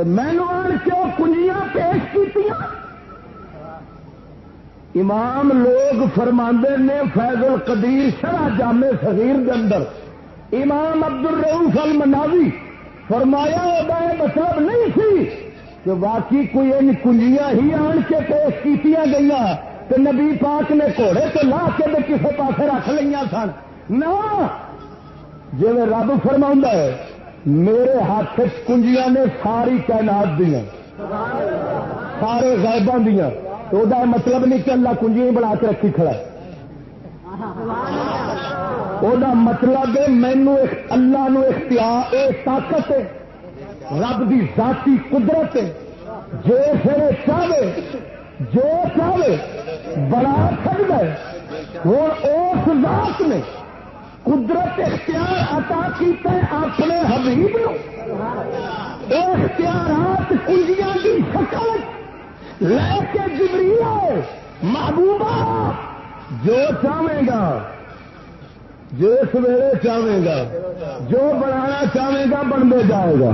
مینو آن کے کنجیاں پیش کی امام لوگ فرماندے نے فیض القدیر شرح جامع صغیر کے اندر امام عبد الرؤوف المناوی فرمایا وہ مطلب نہیں سی کہ واقعی کوئی ان کنجیاں ہی آن کے پیش کی گئی تو نبی پاک نے گھوڑے تو لا کے کسی پاسے رکھ لیا سن نہ جی رب فرما ہے میرے ہاتھ کنجیاں نے ساری کائنات دیا سارے غیباں دیا تو وہ مطلب نہیں کہ اللہ کنجیاں بنا کے رکھی کھڑا وہ مطلب مینو اللہ نو اختیار اے طاقت ہے رب دی ذاتی قدرت ہے جیسے چاہے جو چاہے بنا سکتا ہے وہ اس ذات نے قدرت اختیار عطا کیتا ہے اپنے حبیب نو اختیارات کنجیاں کی شکل لے کے جبریل آئے محبوبہ جو چاہے گا جس ویلے چاہے گا جو بنانا چاہے گا بنتے جائے گا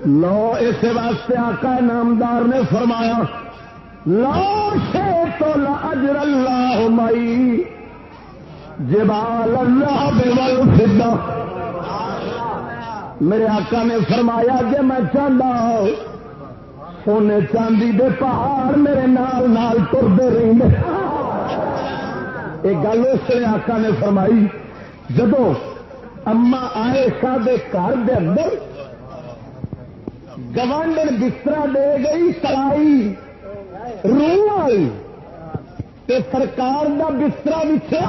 لو اس واسطے آقا نامدار نے فرمایا لا شئت لاجر اللہ مئی جبال اللہ بالفضہ میرے آقا نے فرمایا کہ میں چاہتا ہوں سونے چاندی دے پہاڑ میرے نال نال ٹرتے رہتے ایک گل اس لیے آقا نے فرمائی جدو اما عائشہ دے گھر دے اندر گوانڈن بستر دے گئی کڑائی روح آئی تے سرکار دا بستر وچھیا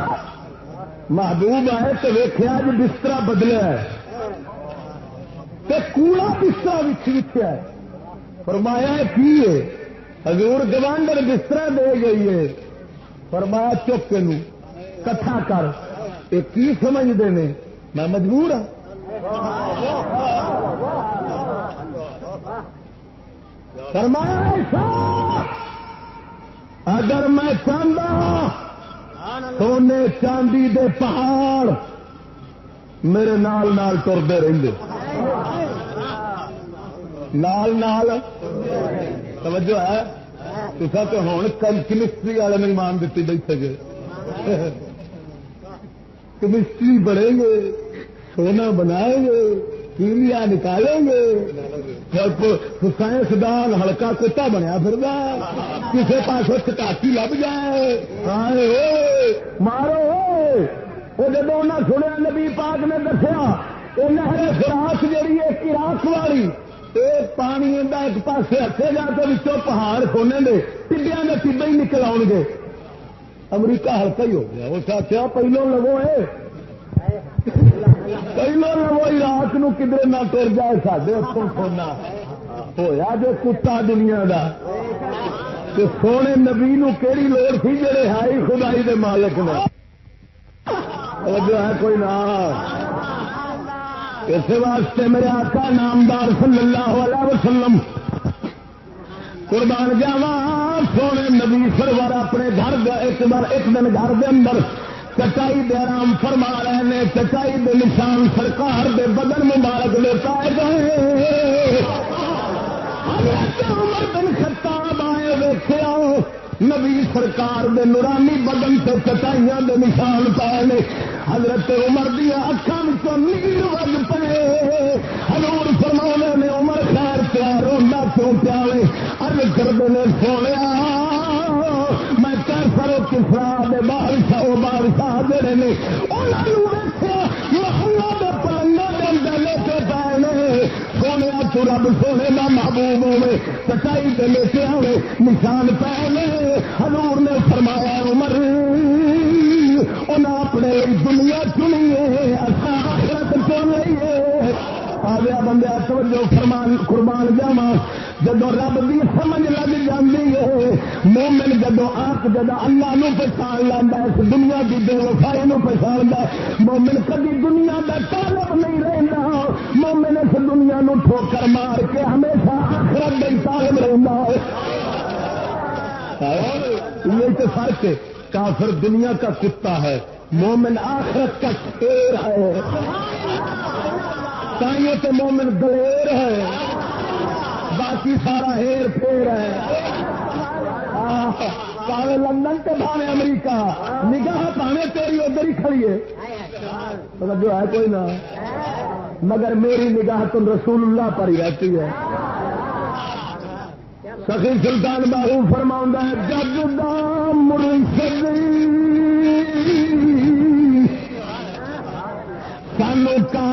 محبوب آئے تو ویخیا جی بستر بدلیا ہے تے کوڑا بستر وچھیا ہے فرمایا کی ہے حضور گوانڈن بستر دے گئی ہے فرمایا چک کے کٹھا کر یہ کی سمجھتے ہیں میں مجبور ہوں فرمایا ایسا اگر میں چاہتا سونے چاندی دے پہاڑ میرے نال نال ٹرتے رہتے نال نال توجہ ہے تصا تو ہوں کیمسٹری والے نے ایمان دیتی بیٹھے گے کیمسٹری پڑھیں گے سونا بنائیں گے کیمیا نکالیں گے سائنسدان ہلکا کتا بنیا پھر کسی پاسوں چٹاکی لب جائے مارو وہ جب انہیں سنیا نبی پاک نے دسیا یہ نہر فراق جیڑی ہے عراق والی ایک پانی ایک پاس رکھے گا تو بچوں پہاڑ کھونے دے ٹبیا کے ٹبے ہی نکل آؤ گے امریکہ ہلکا ہی ہو گیا وہ چاچا پہلو لگو ہے پہلو لگو عراق نو کدھر نہ ٹر جائے سڈے اتوں سونا ہویا جو کتا دنیا دا کہ سونے نبی نو کیڑی لوڑ تھی جڑے ہائی خدائی دے مالک نے جو ہے کوئی نہ اس واسطے میرے آقا نامدار صلی اللہ علیہ وسلم قربان جاوا سونے نبی سرور اپنے گھر ایک دن گھر دے اندر چٹائی دے آرام فرما رہے ہیں چٹائی دے نشان سرکار دے بدن مبارک لے پائے گئے عمر بن خطاب آئے ویکھیا نبی سرکار دے نورانی بدن سے چٹائیاں دے نشان پائے نے حضرت عمر دیا اکھاں نیر وج پے حضور فرمانے نے عمر خیر پیا روندا کیوں پیا عرض کردے نے سونیا میں کیسر کسرا دے بادشاہ جڑے نے انہاں نوں ویکھیا محلہ دے پلنگاں دے اندر لے کے پائے نے سونیا تو رب سونے دا محبوب ہوے سچائی دے لے کے آوے نشان پائے نے حضور نے فرمایا عمر انہاں اپنے دنیا چنیے اساں آخرت چن لئیے آگیا بندے توجہ فرمان قربان جاواں جدو رب دی سمجھ لگ جاندی ہے مومن جدو آپ جدو اللہ نو پہچان لیندا اس دنیا کی بے وفائی نو پہچاندا مومن کبھی دنیا دا طالب نہیں رہندا مومن اس دنیا نو ٹھوکر مار کے ہمیشہ آخرت دا طالب رہندا ہے یہ تو فرق ہے کافر دنیا کا کتا ہے مومن آخرت کا شیر ہے تائیں تو مومن دلیر ہے باقی سارا ہیر پھیر ہے پاوے لندن تے بھاوے امریکہ نگاہ پاوے تیری ادھر ہی کھڑی ہے جو ہے کوئی نہ مگر میری نگاہ تو رسول اللہ پر ہی رہتی ہے سخی سلطان باہو فرماؤں ہے جگ دا مرشد سانو کا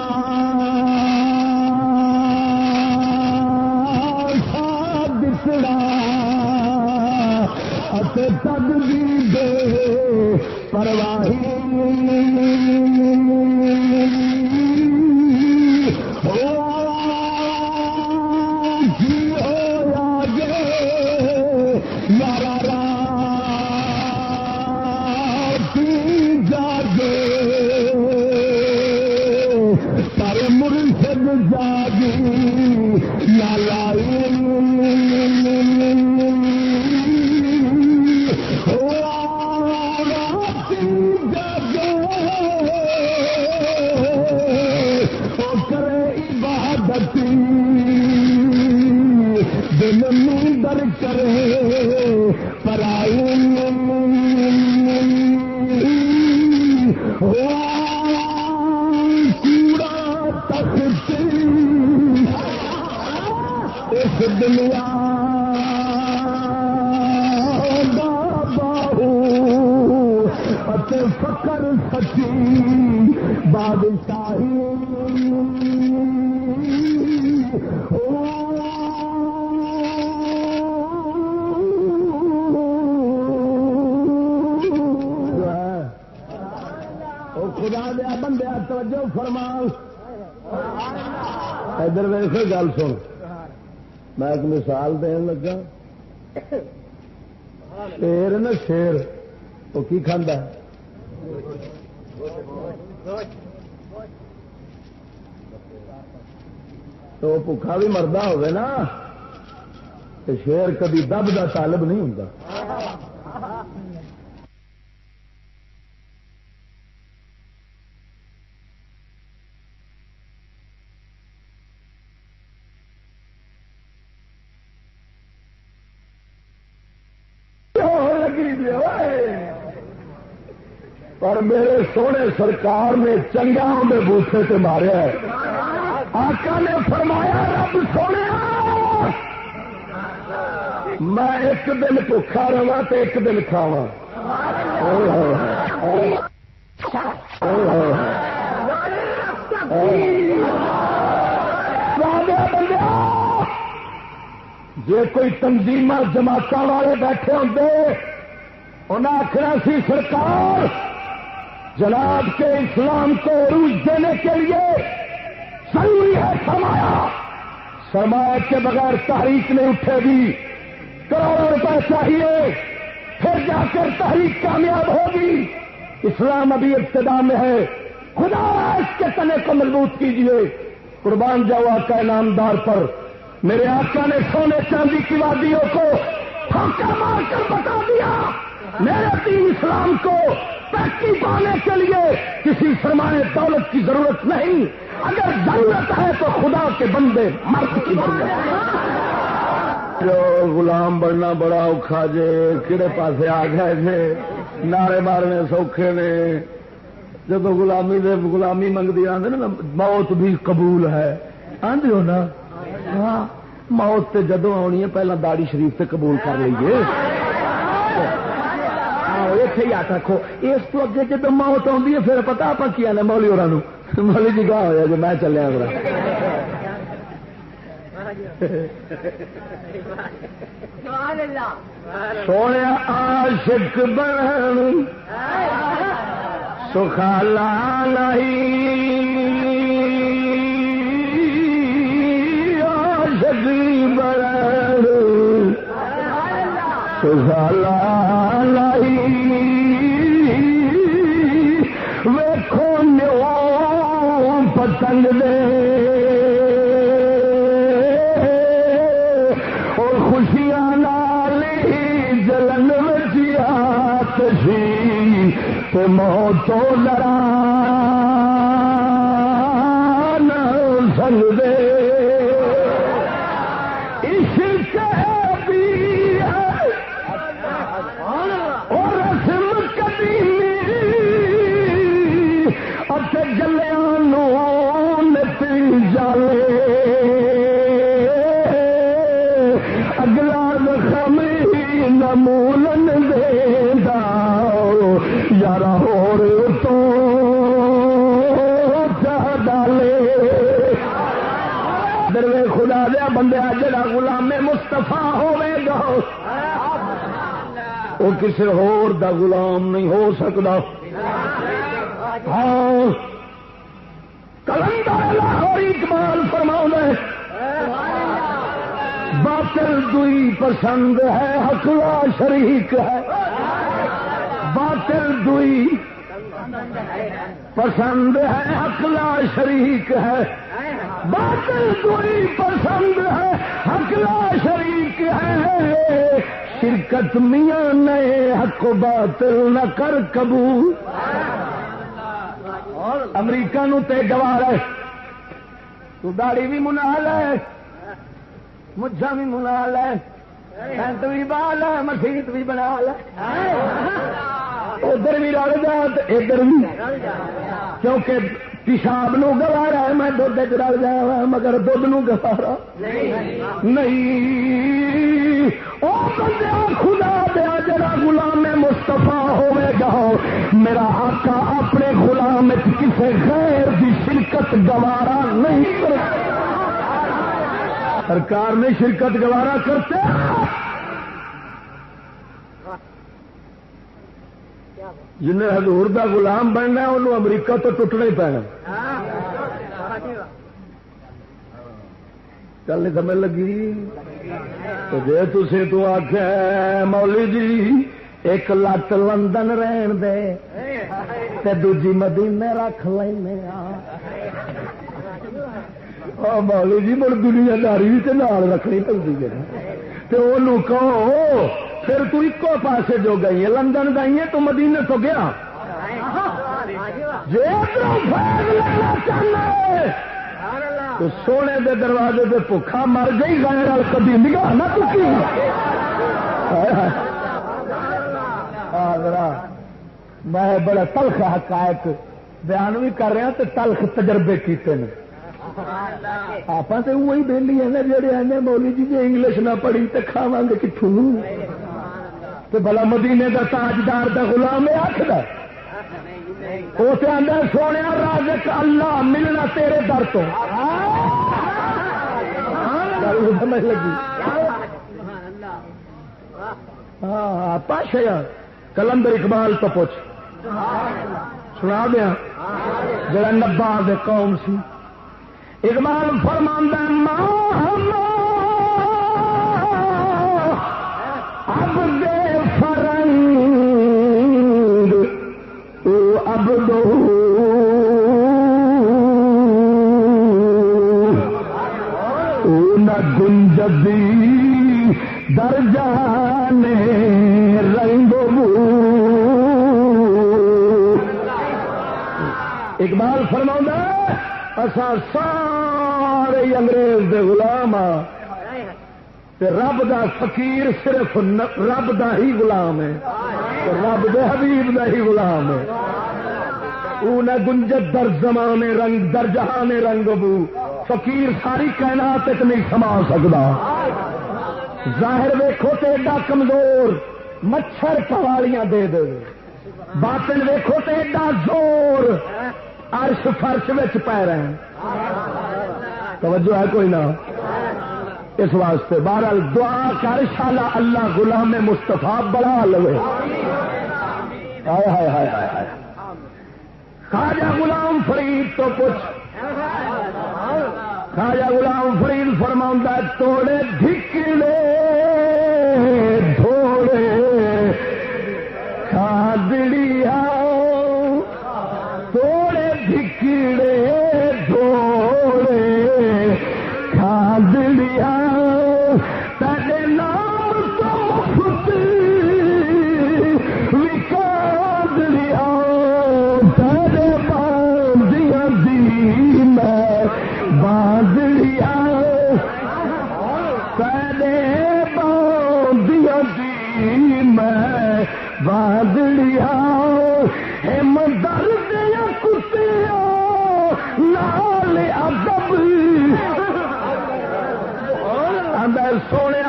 تدبیر دے پرواہی فکر سچی بادشاہی خدا دیا بندیا توجہ فرماؤ ادھر ویسے گل سن میں ایک مثال دین لگا شیر نا شیر وہ کی کھانا تو بھوکا بھی مردا ہوئے نا تو شیر کبھی دب دا طالب نہیں ہوں پر میرے سونے سرکار نے چنگا میں بوٹے سے ماریا ہے. آقا نے فرمایا رب سونے میں ایک دن بھوکا رہا تو ایک دن کھاوا. جی کوئی تنظیم جماعت والے بیٹھے ہوتے انہیں آخر سی سرکار جناب کے اسلام کو عروج دینے کے لیے ضروری ہے سرمایہ کے بغیر تحریک نہیں اٹھے گی. کروڑوں روپے چاہیے پھر جا کر تحریک کامیاب ہوگی. اسلام ابھی ابتدا میں ہے. خدا اس کے تنے کو مضبوط کیجیے. قربان جاؤ آقا نامدار پر. میرے آقا نے سونے چاندی کی وادیوں کو پھانکا مار کر بتا دیا میرے دین اسلام کو ترقی پانے کے لیے کسی سرمایہ دولت کی ضرورت نہیں. اگر ضرورت ہے تو خدا کے بندے مرد کی بندے. جو غلام بننا بڑا اوکھا جے کہڑے پاسے آ گئے تھے نعرے مارنے سوکھے نے. جب غلامی منگتی آدھے نا موت بھی قبول ہے آدھے ہو نا. ہاں موت تے جدو آنی ہے پہلا داڑھی شریف تے قبول کر لیے. اتے ہی آ رکھو اس تو اگے جب موت آتی ہے پھر پتا آپ کیا نے مولی اور مولی جی گاہ ہوا جو میں چلیا سونے عاشق بن سخالا نہیں عاشق بن سخالا نہیں ویکھو نیو پتنگ دے اور خوشیاں نال جلن وچیات سی تے موتوں ڈرا نہ سنگ دے. عشق بھی اور رسم قدیمی اتے جلیاں نت جالے اگلا زخم نہ مولن دیندا یارا ہور تو چاہ ڈالے. دروے خدا دیا بندیا جڑا غلام مصطفیٰ ہوے گا وہ کسی ہور دا غلام نہیں ہو سکتا. ہاں کلندر لاہور اقبال فرماؤں ہے باطل دوئی پسند ہے حق لا شریک ہے. باطل دوئی پسند ہے حق لا شریک ہے. باطل دوئی پسند ہے حق لا شریک ہے. شرکت میاں نئے حق و باطل نہ کر قبول. امریکہ نو تے گوار ہے تو داڑھی بھی منال ہے مجھا بھی منال ہے سینٹ بھی بال ہے مسیت بھی بنا لے. ادھر بھی رل جا ادھر بھی کیونکہ پیشاب نو گوارا ہے میں دھد رل جا مگر دھد نو گوارا نہیں. او بندیا خدا دیا جڑا غلام مصطفیٰ ہوے گا میرا آقا اپنے غلام کسی غیر کی شرکت گوارا نہیں کرتا. سرکار نے شرکت گوارا کرتے جنہیں حضور دا غلام بننا انہوں امریکہ تو ٹوٹنا ہی پینا. گل نہیں سمجھ لگی جی تھی تو آخ مولی جی ایک لت لندن رہن دے تے دوجی مدینے رکھ لینا. مولی جی مڑ دنیا داری بھی نال رکھنی پڑتی ہے تو انہوں کہو پھر تو ایکو پاسے جو گئی ہے لندن گئی ہے تو مدینے تو گیا جی لینا چاہنا تو سونے دے دروازے پہ بھوکھا مر گئی غیر کبھی نگاہ نہ چکی. میں بڑا تلخ حقائق بیان بھی کر رہا تو تلخ تجربے کیتے ہیں. آپ تو وہی بہلی ہیں جڑے آنے مولی جی انگلش نہ پڑھی تو کھاوا گے کتوں تو بلا مدینے کا تاجدار کا غلام ہے آخر وہ تو آدھا سونے رازق اللہ ملنا تیرے در تو سمجھ لگی. ہاں پاشا کلندر اقبال تو پوچھ سنا دیا جڑا نباغ قوم سی. اقبال فرماندہ اب دے فرنگ او اب دو نہ گنجدی در جانے رنگ اقبال فرماؤں اسا سارے انگریز دے غلام رب دا فقیر صرف رب دا ہی غلام ہے رب دے حبیب دا ہی غلام ہے. نہ گنجت در زمانے رنگ در جہانے رنگ بو فقیر ساری کائنات تک نہیں سما سکتا. ظاہر ویکھو تے ایڈا کمزور مچھر پوالیاں دے دے باطن ویکھو تے ایڈا زور عرش فرش وچ پے رہے ہیں. توجہ ہے کوئی نہ اس واسطے بہرحال دعا کر شالا اللہ غلام مصطفیٰ بڑا لوے. ہائے ہائے ہائے ہائے خواجہ غلام فرید تو پوچھ. خواجہ غلام فرید فرماؤں توڑے دھکڑے دھوڑے کھادڑیا توڑے دھکڑے دھوڑے کھادڑیا تیرے نام تو مفت وکادڑیا تیرے باندیاں دی میں باندڑیا تیرے باندیاں دی میں باندڑیا ہم درد یا کتیا نال ادب اندر سونے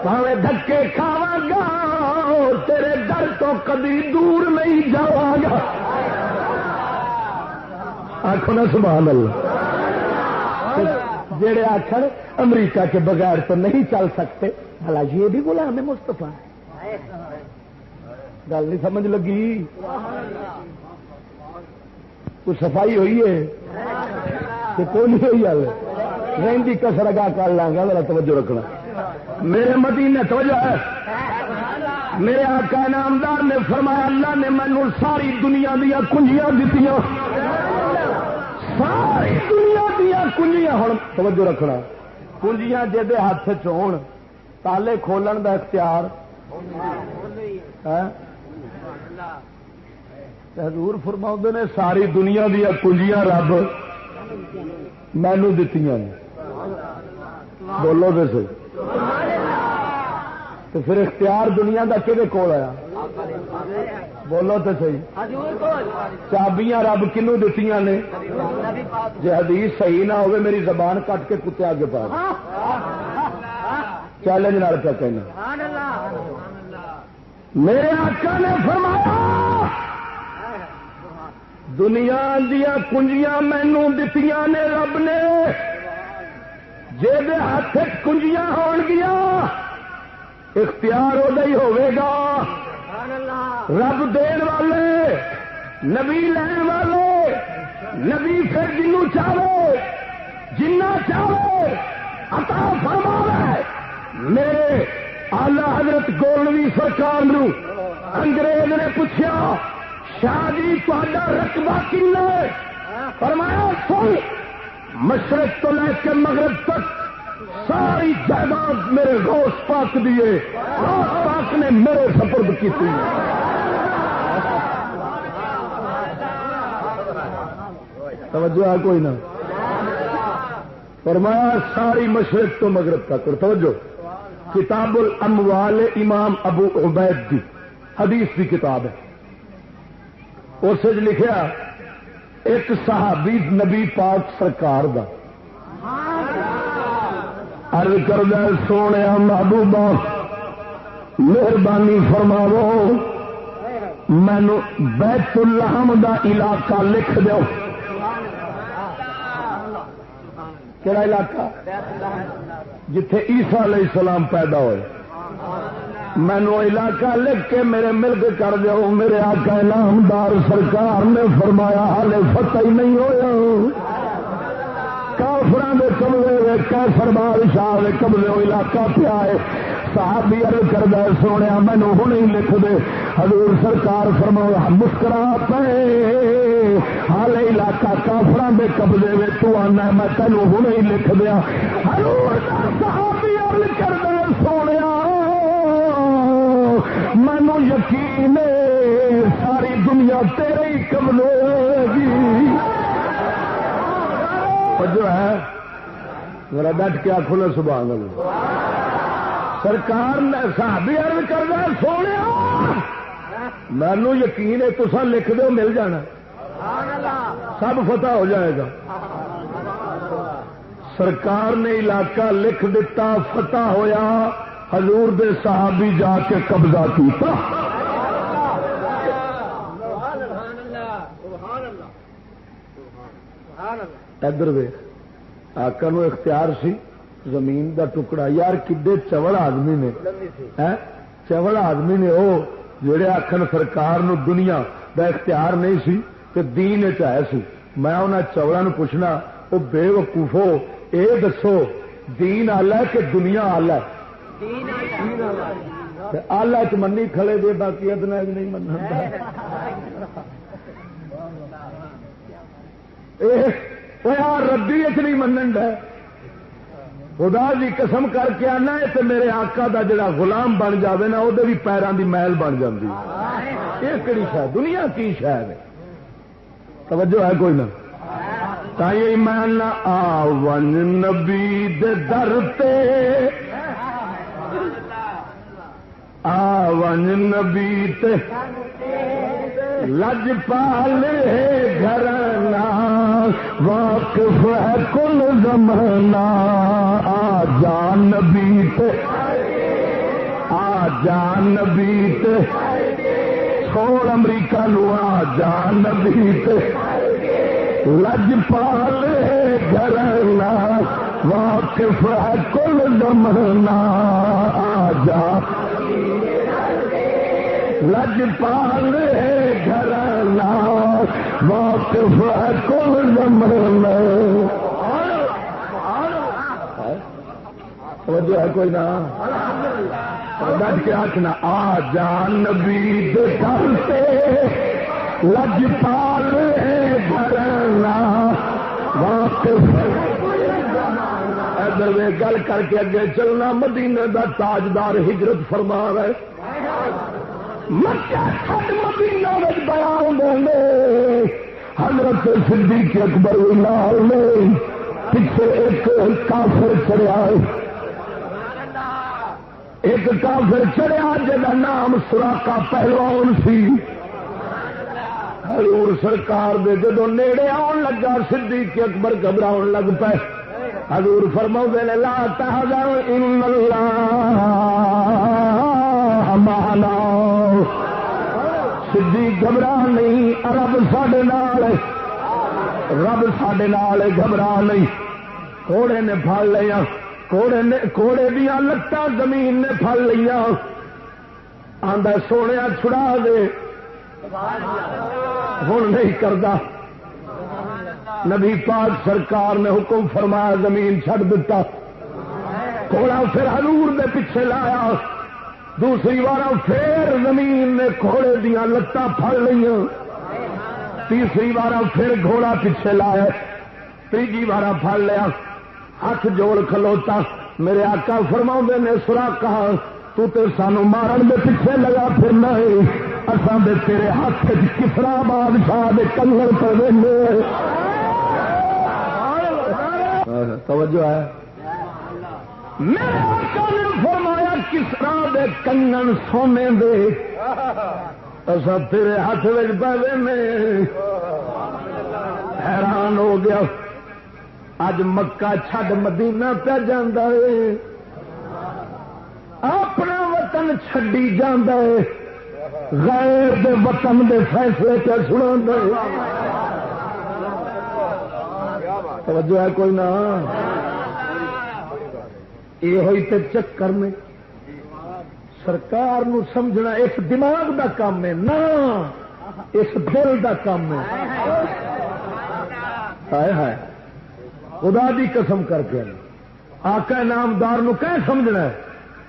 پاوے دھکے کھاوا گا تیرے در تو کبھی دور نہیں جاوا گا. آخو نا سبحان اللہ. جڑے آخر امریکہ کے بغیر تو نہیں چل سکتے بھلا یہ بھی غلام مصطفیٰ ہے. گل نہیں سمجھ لگی. کچھ صفائی ہوئی ہے کہ کوئی نہیں ہوئی ہے رہی کسر اگا کر لاں گا. ذرا توجہ رکھنا میرے مدینے توجہ ہے. میرے آقا نامدار نے فرمایا اللہ نے مینوں ساری دنیا دیا کنجیاں دتیاں ساری دنیا دیا کنجیاں. ہوں توجہ رکھنا کنجیاں جہدے ہاتھ چون تالے کھولن دا اختیار حضور فرماؤں نے ساری دنیا دیا کنجیاں رب مینوں دتیاں. بولو تو صحیح. تو پھر اختیار دنیا کا کہدے کول آیا؟ بولو تو صحیح. چابیاں رب کنوں دتیاں نے؟ جی حدیث صحیح نہ ہوئے میری زبان کٹ کے کتے آگے پا چیلنج نال پہ کہنا. میرے آقا نے فرمایا دنیا دیا کنجیاں مینوں دتیاں نے رب نے. جے ہاتھ کنجیاں ہون گیا اختیار ادا ہی ہوے گا. رب دین والے نبی لین والے نبی پھر جنوں چاہے جنہ چاہے عطا فرماوے. میرے آلہ حضرت گولوی سرکار نو انگریز نے پوچھا شاہ جی تہاڈا رقبہ کنا ہے؟ فرمایا سن مشرق تو لے کے مغرب تک ساری جائیداد میرے غوث پاک دیے غوث پاک نے میرے سپرد کی تھی. توجہ ہے کوئی نہ. فرمایا ساری مشرق تو مغرب تک. اور توجہ کتاب الاموال امام ابو عبید دی حدیث کی کتاب ہے. اس لکھیا ایک صحابی نبی پاک سرکار دا عرض کردہ سونے محبوبہ مہربانی فرماو مینو بیت اللحم دا علاقہ لکھ دو. کہڑا علاقہ؟ جتھے عیسیٰ علیہ السلام پیدا ہوئے. مینو علاقہ لکھ کے میرے ملک کر دو. میرے آقا انعامدار سرکار نے فرمایا ہالے فتح ہی نہیں ہویا. کافراں دے قبضے کیسر بادشاہ دے قبضے علاقہ پیا ہے. صحابی عرض کردہ سونے مینو ہوں ہی لکھ دے. حضور سرکار فرمایا مسکرا پے حال علاقہ کافراں دے قبضے میں تو آنا میں تینوں ہوں ہی لکھ دیا. حضور صحابی عرض کردہ سونے مینو یقین ساری دنیا تیرے ہی قبضے ہوگی. جو ہے میرا ڈٹ کیا کھلے سبحان اللہ. سرکار نے صحابی عرض کرنا سونے مینو یقین ہے تسا لکھ دو مل جانا سب فتح ہو جائے گا. سرکار نے علاقہ لکھ دیتا فتح ہویا. حضور دے صحابی جا کے قبضہ کیتا. ادھر ویکھ آقا نو اختیار سی زمین دا ٹکڑا. یار کڈے چوڑ آدمی نے چوڑ آدمی نے وہ جڑے آخر سرکار نو دنیا دا اختیار نہیں سی تے دین ہے سی. میں انہاں چوڑا نو پوچھنا وہ بے وقوفو اے دسو دین آلہ ہے کہ دنیا آلہ ہے؟ آلہ چ منی کھڑے دے باقی ادنا نہیں مننا. ربی اچ نہیں منن ڈے. خدا دی قسم کر کے آنا ہے تو میرے آقا دا جڑا غلام بن جاوے نا وہ بھی پیروں دی میل بن جاندی. یہ کہڑی شاید دنیا کی شاید ہے. توجہ ہے کوئی نہ تائیں ایمان آون نبی دے در تے آون نبی تے لج پالے گھرانا واقف ہے کل زمانہ. آ جان نبی تے آ جان نبی تے چھوڑ امریکہ نو. آ جان نبی تے لج پالے گھرانا واقف ہے کل زمانہ. آ جا لج پالے گھرانا واقف ہے کل زمانہ. توجہ ہے کوئی نہ ڈٹ کے آخنا آ جان نبی دے در تے لج پالے گھرانا واقف. ادھر گل کر کے اگے چلنا. مدینے دا تاجدار ہجرت فرما رہے مدینہ بیان دے. حضرت صدیق اکبر لال نے پیچھے ایک کافر چڑھیا. ایک کافر چڑھیا جہاں نام سراقہ پہلوان سی. حضور سرکار دے جدو نیڑے آن لگا صدیق اکبر گھبراؤن لگ پے. حضور فرماؤندے نے لا تحزن ان اللہ معنا. صدیق گھبرا نہیں رب ساڈے نال ہے. رب ساڈے نال ہے گھبرا نہیں. کوڑے نے پھڑ لیا. کوڑے دیا لتاں زمین نے پھڑ لیا. آندا سونے چھڑا دے. ہن نہیں کردا. نبی پاک سرکار نے حکم فرمایا زمین چھڈ دیتا. کوڑا پھر حضور دے پیچھے لایا. دوسری بار پھر زمین نے گھوڑے دیا لتاں پھڑ لیا. تیسری بار پھر گھوڑا پیچھے لایا. تیجی بار پھڑ لیا. ہاتھ جوڑ کھلوتا. میرے آقا فرماؤندے نے سراقہ تو تے سانو مارن دے پیچھے لگا پھرنا ہے. اساں دے تیرے ہاتھ کسرا بادشاہ دے کنگن پہ ویلے. توجہ ہے. میرے آقا نے فرمایا کسرا دے کنگن سونے دے. اصا تیرے ہاتھ میں پے نے حیران ہو گیا اج مکہ چھڈ مدینہ پہ جانا ہے اپنا وطن چھڈی جانا ہے غیر دے وطن دے فیصلے پہ سنا توجہ ہے کوئی نہ یہ ہوئی تے چکر میں سرکار نو سمجھنا اس دماغ دا کام ہے نہ اس دل دا کام ہے ہائے ہائے خدا دی قسم کر کے آقا نامدار نو کہہ سمجھنا ہے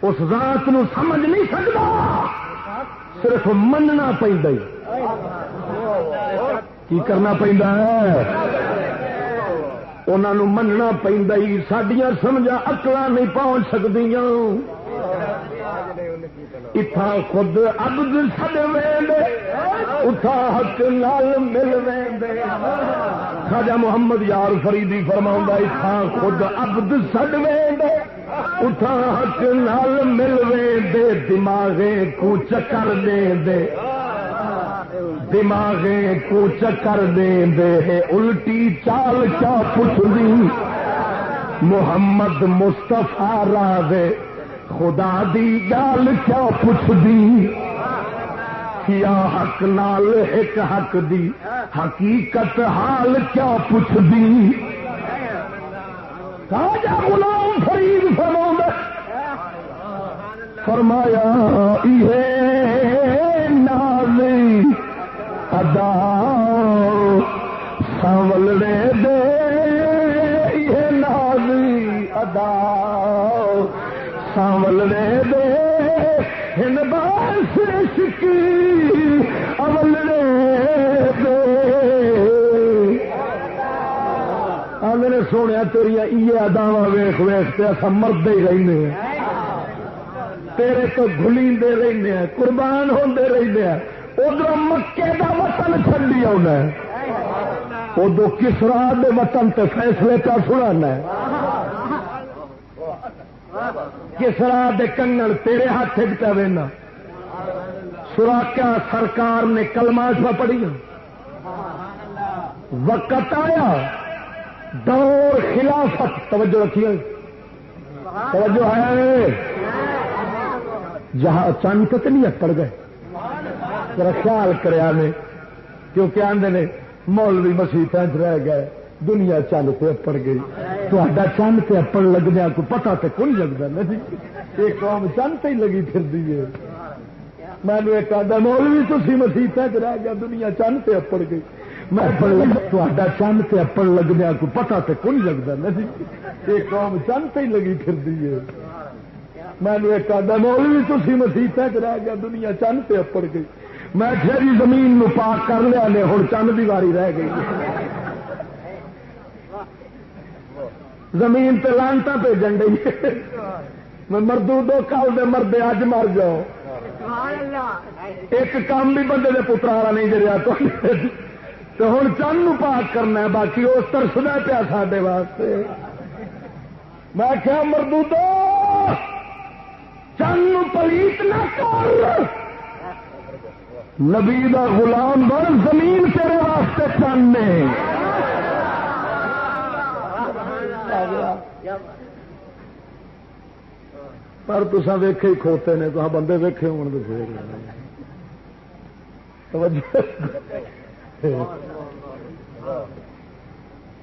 اس ذات نو سمجھ نہیں سکتا صرف مننا پیندا کی کرنا پیندا ہے انہاں نو مننا پیندا ہی ساڈیاں سمجھا عقلاں نہیں پہنچ سکدیاں اتھا خود عبد سد ویندے اتھا حق نال مل ویندے خواجہ محمد یار فریدی فرماوندا اتھا خود عبد سد ویندے اتھا حق نال مل ویندے دماغیں کو چکر دیندے دماغیں کو چکر دیندے الٹی چال کیا پچھلی محمد مصطفیٰ راوے خدا دی گال کیا پوچھ دی کیا حق نال ایک حق دی حقیقت حال کیا پوچھ دی خواجہ غلام فرید فرمایا یہ نازی ادا سانولڑے دے یہ نازی ادا سانولڑے دے ہن باس شکی اولڑے دے میرے سونے تیریا یہ اداواں ویخ ویخ تے اصا مردے ہی رہنے تیرے تو گھلیندے رہنے قربان ہوندے رہنے ادھر مکے دا وطن چھڈی آنا ادو کسرا دے وطن تے فیصلے کا سنانا کسرا دے کنگن تیرے ہاتھ پہ وینا سوراخیا سرکار نے کلمات پڑھی وقت آیا دور خلافت توجہ رکھیے توجہ ہے جہاں چند تک نہیں اپڑ گئے ذرا خیال کریا نے کیونکہ آندے نے مولوی مسیح رہ گئے دنیا چند سے اپڑ گئی تو چند سے اپڑ لگنے کو پتا تو کوئی لگتا نہیں یہ قوم چند ہی لگی پھر دیے میں نے ایک آدھا مولوی تھی مسیح رہ گیا دنیا چند سے اپڑ گئی میں چند سے اپڑ لگنے کو پتا تو کوئی لگتا نہیں یہ قوم چند ہی لگی پھر دیے میں نے ایک آدھا مولوی تھی مسیح رہ گیا دنیا چند سے اپڑ گئی میں جی زمین نو پاک کر لیا نے ہوں چند کی واری رہ گئی زمین تے لانتا پہ جنڈی میں مردو دو کال دے مردے اج مر جاؤ ایک کام بھی بندے دے پترا نہیں جریا تو ہوں چند نو پاک کرنا ہے باقی اس ترسدا پیا ساڈے واسطے میں کیا مردو دو چند نو پلیت نہ کر نبی دا غلام بن زمین تیرے واسطے چند نے پر تسا ویکھے ہی کھوتے نے تو بندے ویکھے ہون دے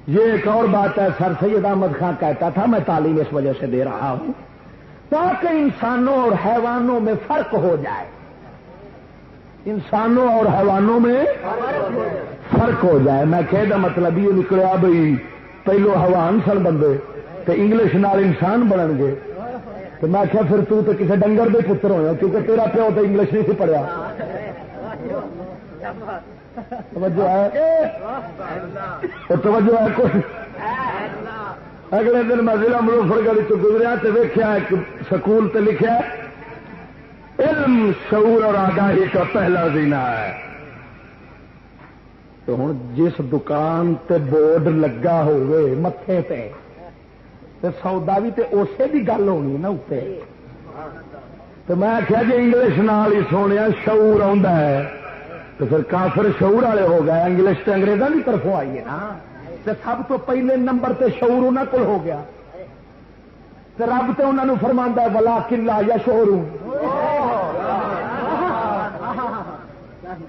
یہ ایک اور بات ہے سر سید احمد خان کہتا تھا میں تعلیم اس وجہ سے دے رہا ہوں تاکہ انسانوں اور حیوانوں میں فرق ہو جائے انسانوں اور حیوانوں میں فرق ہو جائے میں کہہ مطلب یہ نکلیا بھائی پہلو حیوان سن بندے تو انگلش نال انسان بنن گے تو میں کیا پھر تو کسی ڈنگر دے پتر ہویا کیونکہ تیرا پیو تو انگلش نہیں سی پڑھیا توجہ ہے کچھ اگلے دن میں ضلع مظفر گڑھ تو گزریا تو ویکھیا ایک سکول تے لکھیا علم شعور اور آگاہی کا پہلا زینہ ہے تو ہوں جس دکان تے بورڈ لگا ہوئے متھے تے سودا بھی تے اسی دی گل ہونی نا اتنے تو میں آخیا جی انگلش نال ہی سونے شعور آتا ہے تو پھر کافر شعور والے ہو گئے. انگلش تو انگریزوں کی طرفوں آئی ہے نا. تو سب تو پہلے نمبر تے شعور انہوں کو ہو گیا. تو رب تو انہوں فرما ہے ولا کلا یا شعور.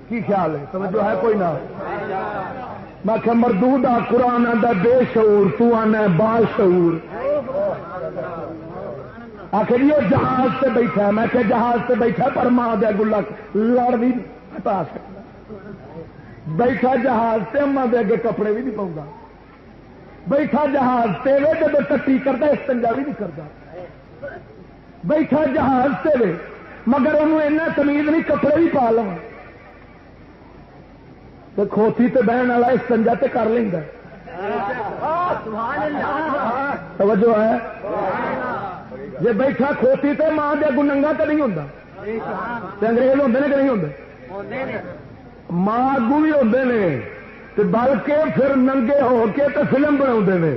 کی خیال ہے؟ توجہ ہے کوئی نہ. میں کہ مردود آ قرآن آتا بے شعور، تو آنا با شعور. آخر یہ جہاز سے بیٹھا ہے. میں کہ جہاز سے بیٹھا پر ماں دیا گلا لڑ بھی ہٹا سکتا. بیٹھا جہاز سے ماں دے اگے کپڑے بھی نہیں پاؤں گا. بیٹھا جہاز سے وے جب ٹٹی کرتا استنجا بھی نہیں کرتا. بیٹھا جہاز سے وے مگر انہوں اینا تمیز نہیں کپڑے بھی پا لو. تو کھوتی تے بہن والا استنجا تے کر لینا. توجہ ہے. جی بیٹھا کھوتی تے ماں دے گنگا تو نہیں ہوتا. انگریز ہوتے نے کہ نہیں ہوتے؟ ماں اگو بھی ہوتے نے. بلکہ پھر ننگے ہو کے تو فلم بنا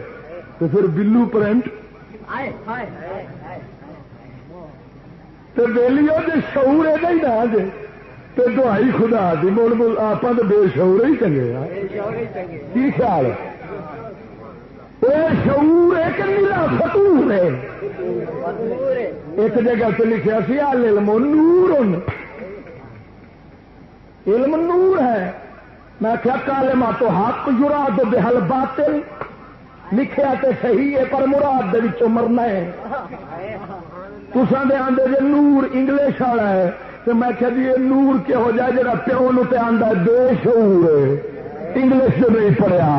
تو پھر بلو پرنٹ تو ویلیو جی شعور یہ ہی نہ جی تو دہائی خدا دی مڑ آپ تو بے شعور ہی چنگے. کی خیال ہے؟ یہ شعور ہے کہ نیلا فطور ہے. ایک جگہ سے لکھا سی علم نور. علم نور ہے. میں کیا کالما تو حق یراد بہل باطل لکھیا تے صحیح ہے پر مراد دے وچوں مرنا ہے. تساں دے آندے جے نور انگلش والا ہے تو میں کہا جی یہ نور کہ ہو جائے جڑا پیو نو تے آندا بے شعور انگلش جو نہیں پڑھیا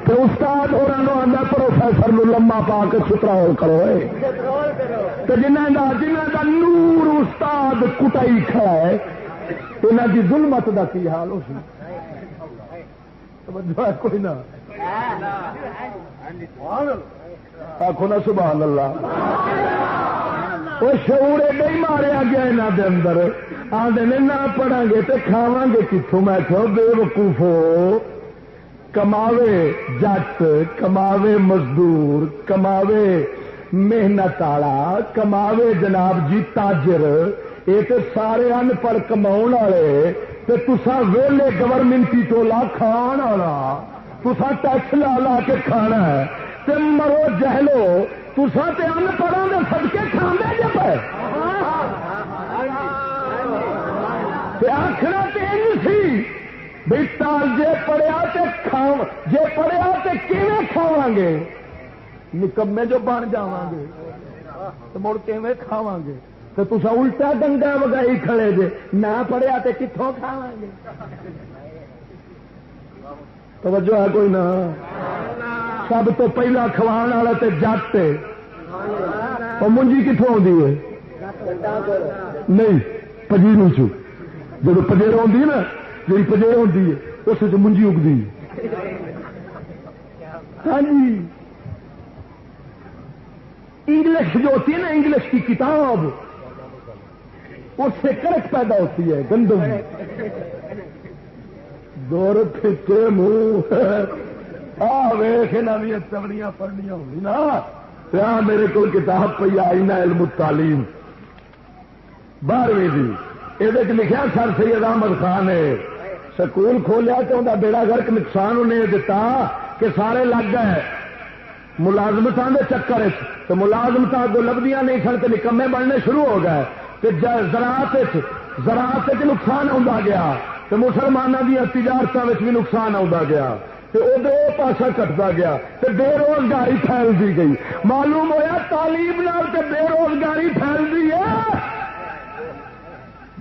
تو استاد ہوراں نو آندا پروفیسر نو لمما پا کے ستراول کرو. تو جنہاں دا نور استاد کٹائی کھڑا ہے انہاں دی ظلمت دا کی حال ہو سی. کوئی نہ آخو نا سبحان اللہ. وہ شعور نہیں ماریا گیا یہاں دے اندر. آدھے نے نہ پڑھا گے تو کھاوا گے کتوں. میں کہ بے وقوفو کماوے جٹ کماوے مزدور کماوے محنت والا کماوے جناب جی تاجر یہ تو سارے ان پڑھ کماؤ والے. تسا ویلے گورنمنٹی ٹولا کھان والا تسا ٹیکس لا لا کے کھانا ہے تے مرو جہلو تسا تے ان پڑھوں کے صدقے کھانے جب آخر سی بھائی تال جے پڑھیا تے کھاو جے پڑھیا تے کیویں کھاواں گے نکمے جو بن جاواں گے تو مڑ کیویں کھاواں گے. تو تصا الٹا ڈنگا وگائی کھڑے جے نہ پڑھیا تے کتوں کھاواں گے. توجہ ہے کوئی نہ. سب تو پہلا کھوان والا تے جٹ اور منجی کتوں آتی ہے نہیں پجیروں چ جب پجیرو آتی ہے نا جی پجیرو ہوتی ہے اس منجی اگتی ہے. ہاں جی انگلش جو ہوتی ہے نا انگلش کی کتاب اس سے کرک پیدا ہوتی ہے گندم. دور پھٹے منہ ویخ نوی چمڑیاں پڑھنیا ہوگی نا. میرے کو کتاب پہ آئی علم التعلیم 12ویں دی یہ لکھا سر سید احمد خان نے سکول کھولیا تو انہیں بیڑا گرک نقصان انہیں دتا کہ سارے لگ گئے ملازمتوں کے چکر تو ملازمت اگوں لبدیاں نہیں سن تو نکمے بننے شروع ہو گئے. زراعت نقصان آتا گیا تو مسلمانوں کی تجارتوں بھی نقصان آتا گیا تو ادھر پاسا کٹتا گیا تو بے روزگاری پھیلتی گئی. معلوم ہوا تعلیم نال تے بے روزگاری پھیلتی ہے.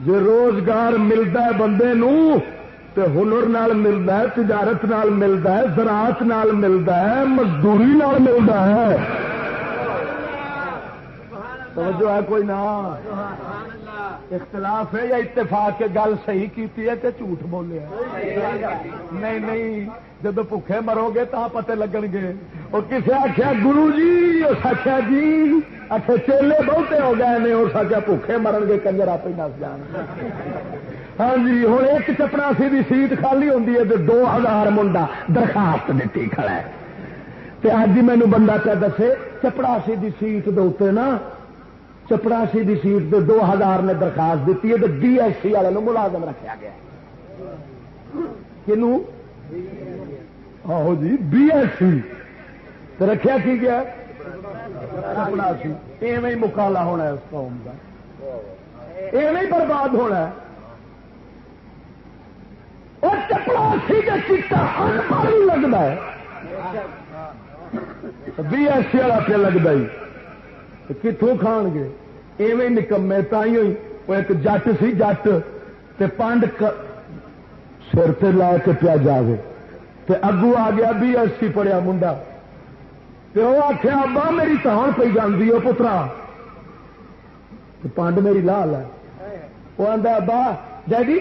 جی روزگار ملتا ہے بندے نو تے ہنر نال ملتا ہے تجارت نال ملتا ہے زراعت نال ملتا ہے مزدوری نال ملتا ہے. توجہ ہے کوئی نہ. اختلاف ہے یا اتفاق کے گل صحیح کیتی ہے تے جھوٹ بولے نہیں جب بھوکے مرو گے تو پتے لگن گے. اور کسے آخیا گرو جی اس آخیا جی چیلے بہتے ہو گئے نے اس آخیا بھوکے مرن گے کنجر آپ ہی نس جان. ہاں جی ہوں ایک چپڑاسی کی سیٹ خالی ہوتی ہے تو 2000 منڈا درخواست دیتی کھڑا ہے. اج ہی مینو بندہ پہ دسے چپڑاسی کی سیٹ دے نا چپڑاسی کی سیٹ 2000 نے درخواست دیتی ہے تو DSC والے ملازم رکھا گیا. کنو آہو جی BSc رکھیا کی گیا چپڑاسی ایویں مکالا ہونا ہے اس قوم کا ایویں برباد ہونا ہے اور چپڑاسی کا چٹا انپڑھ لگتا ہے BSc والا پہ لگتا ہی کتوں کھان گے ایویں نکمے تھی ہوئی وہ ایک جٹ سی جٹ تے پانڈ سر تے لا کے پیا جاوے تے اگو آ گیا BSc پڑھیا منڈا تے وہ آخیا ابا میری تان پی جاندی ہے پترا پانڈ میری لال ہے وہ آدھا ابا ڈیڈی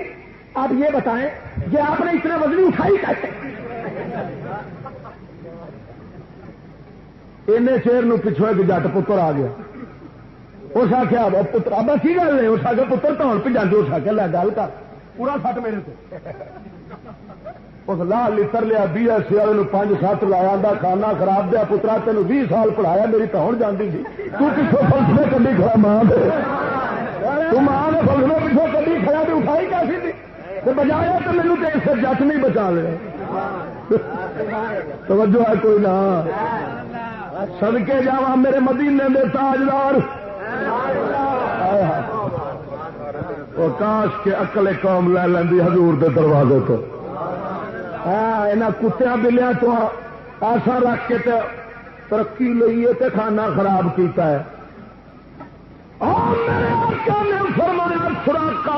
آپ یہ بتائیں کہ آپ نے اتنا وزن اٹھائی کیسے چیر پچھو ایک جٹ پتر آ گیا اس آخیا پتر ابا کی گل ہے اس آگے پتر تون پہ جانے اس آخیا لے گل کر پورا سٹ میرے سے اس لال لڑ لیا BSc والے 5-7 لایا کھانا خراب دیا پترا تین 20 سال پڑھایا میری تو ہوں جانتی تھی تیسوں فلسفے کدی کھڑا ماں دے تو ماں نے فلسفے پچھوں کدی کھڑا تو اٹھائی کیسی تھی بجایا تو مینو تو اس جٹ نہیں بچا لیا توجہ ہے کوئی نہ صدقے جاوا میرے مدینے دے تاجدار کاش کے عقل قوم لے لینی حضور دے دروازے تو یہاں کتیا بلیا تو ایسا رکھ کے ترقی لئیے تے کھانا خراب کیتا ہے فرمایا خوراک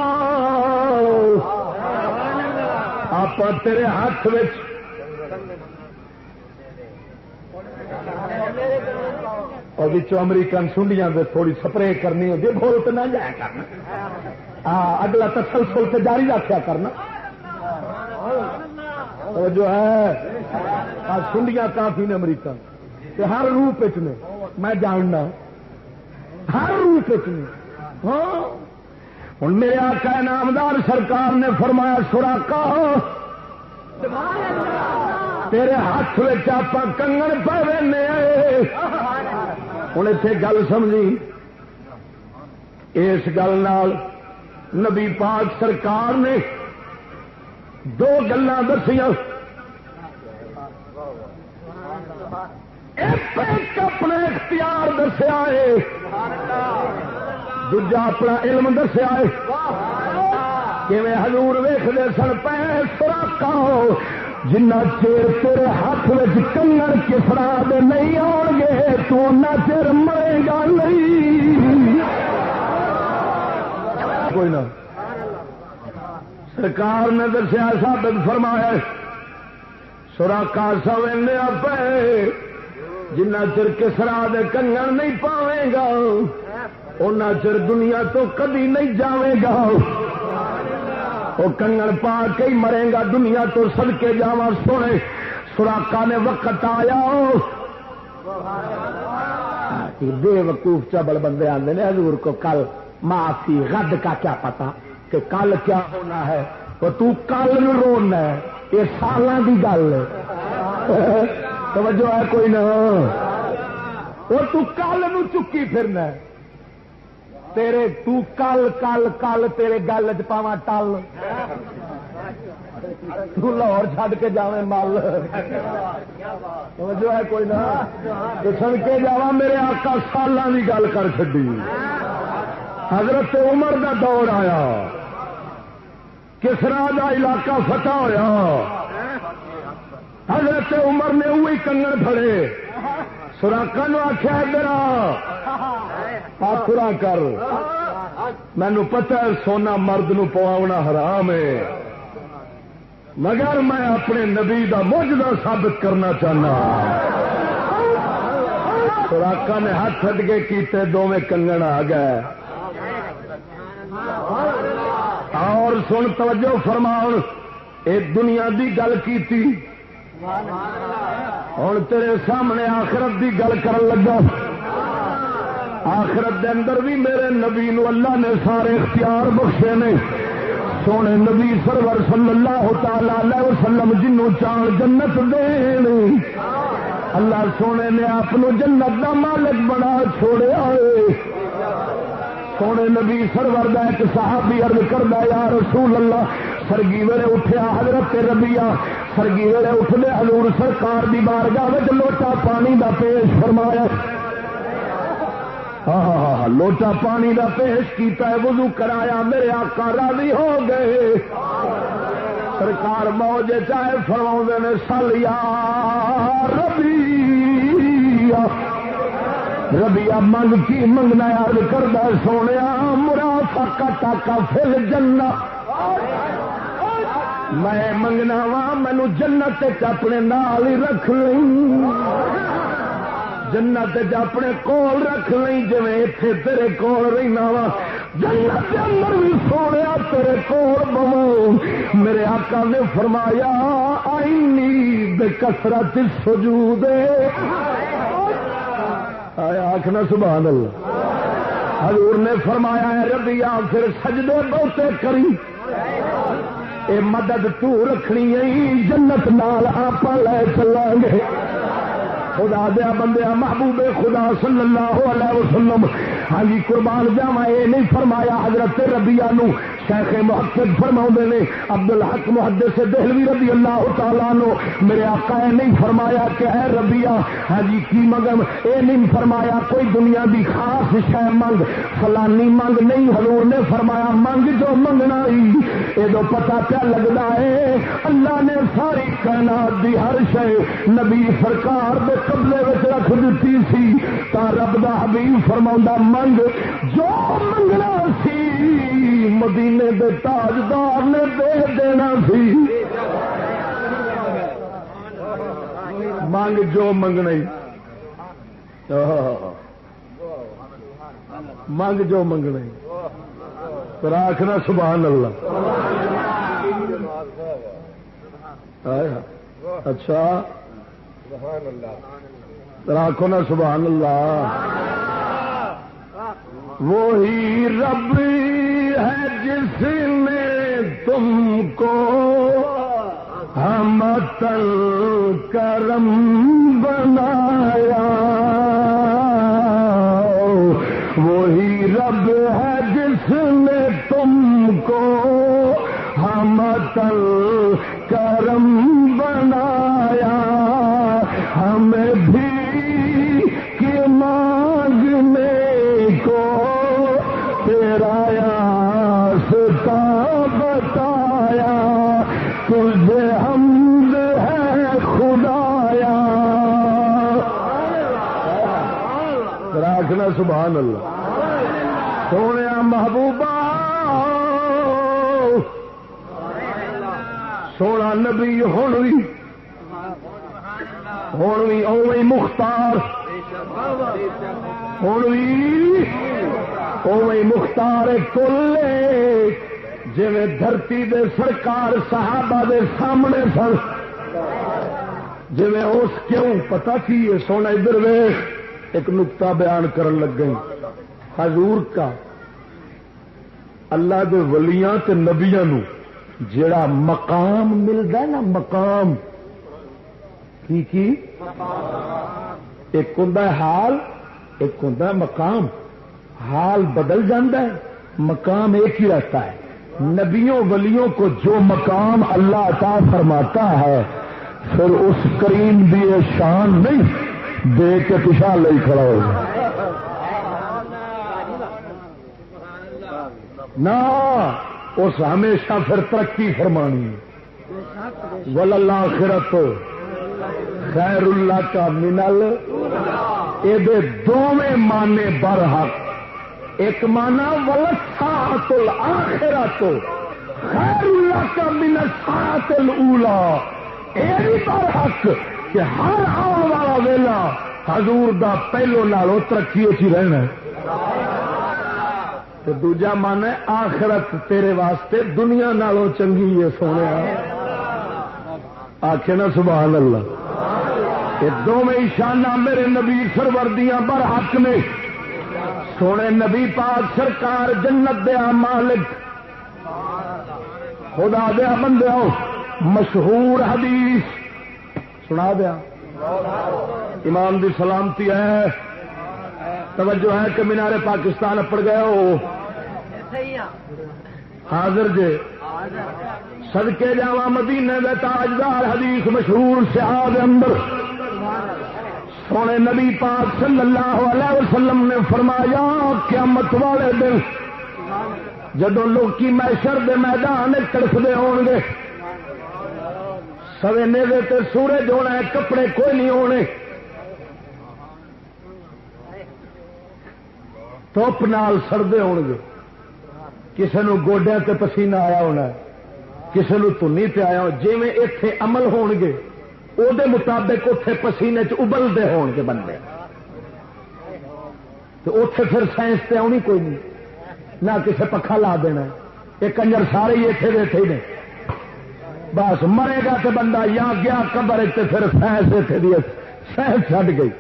آپ تیرے ہاتھ اور امریکن سنڈیاں دے تھوڑی سپرے کرنی ہوتی بول تو نہ جایا کرنا اگلا تسلسل سے جاری رکھا کرنا اور جو ہے سنڈیاں کافی نے امریکن ہر روپ نے میں جاننا ہر روپ نے ہاں ہوں میرے آقا انعامدار سرکار نے فرمایا سوراخا تیرے ہاتھ آپ کنگن پہ ہوں اتنے گل سمجھی اس گل نال نبی پاک سرکار نے 2 گلاں دسیاں ایک اپنا اختیار دسیا ہے دوجا اپنا علم دسیا ہے کیویں حضور ویکھدے سن پے سوراخا جنہ چیر تیرے ہاتھ میں کنگن کسرا دے نہیں آن گے تو نہ چیر مرے گا نہیں کوئی نہ سرکار نے دسیا ثابت فرمایا سوراخا سونے پے جنہ چر کسرا دے کنگن نہیں پاوے گا اُنہ چر دنیا تو کدی نہیں جاوے گا وہ کنگن پا کے ہی مرے گا دنیا تو صدقے جاواں سونے سوراخا نے وقت آیا بے وقوف چبل بندے آتے ہیں حضور کو کل معافی غد کا کیا پتا کہ کل کیا ہونا ہے وہ تو کل رونا ہے یہ سالاں دی گل ہے توجہ ہے کوئی نہ وہ تو کل نو چکی پھرنا ہے تیرے تو کل کل کل تیرے گل چ پاواں ٹل تو لاہور چھڈ کے جاویں مل توجہ ہے کوئی نہ سن کے جاواں میرے آقا سالاں دی گل کر چھڈی حضرت عمر دا دور آیا کسرا دا علاقہ فتح ہویا حضرت عمر نے وہی کنگن پھڑے سوراخا نو آخیا ادھر آخرا کر مینو پتہ ہے سونا مرد نو پواونا حرام ہے مگر میں اپنے نبی دا معجزہ ثابت کرنا چاہنا سوراخا نے ہاتھ ہٹ کے کیتے دونوں کنگن آ گئے اور سن توجہ فرماؤ ایک دنیا دی گل کیتی ہوں تیرے سامنے آخرت دی گل کر لگا آخرت دے اندر بھی میرے نبی نو اللہ نے سارے اختیار بخشے نے سونے نبی سرور صلی اللہ تعالی علیہ وسلم جنوں چاہ جنت دین اللہ سونے نے آپ جنت دا مالک بنا چھوڑیا سونے نبی سرور دا ایک صحابی عرض کردا یا رسول اللہ سرگی ویلے اٹھیا حضرت ربیہ سرگی ویلے اٹھدے حضور سرکار دی بارگاہ وچ لوٹا پانی دا پیش فرمایا لوٹا پانی دا پیش کیتا ہے وضو کرایا میرے آقا راضی ہو گئے سرکار موج چاہے فرماؤں نے سالیا ربیہ منگ کی منگنا عرض کردہ سونے مرافقہ کا فل جنت میں منگنا وا مینو جنت اپنے نال ہی رکھ لیں جنت اپنے کول رکھ لیں جی اتے تیرے کول رہنا وا جنت اندر بھی سونے تیرے کول بو میرے آقا نے فرمایا آئینی بکثرت السجود آخنا سبحان اللہ حضور نے فرمایا ہے ربیہ پھر سجدے بہتے کری اے مدد تو رکھنی ہے جنت نال آپ لے چلیں گے خدا دیا بندیا محبوب خدا صلی اللہ علیہ وسلم ہاں جی قربان جاواں یہ نہیں فرمایا حضرت ربیہ نو شیخ محقق فرماؤں نے عبد الحق محدث دہلوی رضی اللہ تعالیٰ عنہ میرے آقا نے نہیں فرمایا کہ اے ربیہ ہاں جی کی منگم اے نہیں فرمایا کوئی دنیا دی خاص شے منگ فلانی منگ نہیں حضور نے فرمایا منگ جو منگنا ہی یہ تو پتہ کیا لگتا ہے اللہ نے ساری کائنات دی ہر شے نبی سرکار دے قبضے وچ رکھ دیتی سی تا رب دا حبیب فرماوندا منگ جو منگنا سی مدینے دے تاجدار نے دے دینا سی منگ جو منگنا منگ جو منگنا تو آخنا سبحان اللہ اچھا راکھو نا سبحان اللہ وہی رب ہے جس نے تم کو ہمتل کرم بنایا وہی رب ہے جس نے تم کو ہمتل کرم بنایا ہمیں بھی کہ مانگنے کو تیرا یاستہ بتایا تجھے حمد ہے خدایا راکھنا سبحان اللہ سونے محبوبہ سونا نبی ہوں بھی اوی مختار ہوں بھی اوی مختار کلے جی دھرتی دے سرکار صحابہ دے سامنے سن جی اس کیوں پتہ کی ہے سونا ادھر ویخ ایک نقطہ بیان کرن لگ گئی حضور کا اللہ دے ولیاں تے نبیاں نو جڑا مقام ملدا ہے نا مقام کی ایک ہوندا ہے حال ایک ہوندا ہے مقام حال بدل جاتا ہے مقام ایک ہی رہتا ہے نبیوں ولیوں کو جو مقام اللہ عطا فرماتا ہے پھر اس کریم بھی شان نہیں دے کے پیچھا لے کھڑا ہو نہ اس ہمیشہ پھر ترقی فرمانی وللآخرۃ خیر اللہ کا منل یہ دونوں مانے برحق ایک مانا وللساعۃ الآخرۃ خیر اللہ کا من الساعۃ الاولی یہ بھی برحق کہ ہر آنے والا ویلا حضور دا پہلو نالوں ترقی اچھی رہنا تو دوجا من ہے آخرت تیرے واسطے دنیا نالوں چنگی ہے سونے آخے نا سبحان اللہ یہ دونوں شانہ میرے نبی سرور دیاں برحق نے سونے نبی پاک سرکار جنت دیا مالک خدا دیا بندے مشہور حدیث سنا دیا امام دی سلامتی ہے توجہ ہے کہ مینار پاکستان اپڑ گئے ہو حاضر جے صدقے جاوا مدینے دے تاجدار حدیث مشہور صحاب اندر سونے نبی پاک صلی اللہ علیہ وسلم نے فرمایا قیامت والے دن جدو لوکی محشر دے میدان تڑفدے ہون گے سوینے دے تے سورج ہونا ہے کپڑے کوئی نہیں ہونے دھوپ نال سڑدے ہون گے کسے نو گوڈیاں تے پسینہ آیا ہونا ہے کسے نو تنی تے آیا ہو جویں ایتھے عمل ہون گے او دے مطابق اوتھے پسینے چ ابلدے ہون گے بندے تو اوتھے پھر سائنس تے آنی کوئی نہیں نہ کسے پکھا لا دینا یہ کنجر سارے ہی ایتھے دے ایتھے ہی نے بس مرے گا تے بندہ یا گیا قبر تے پھر سائنس ایتھے دی سائنس چھڈ گئی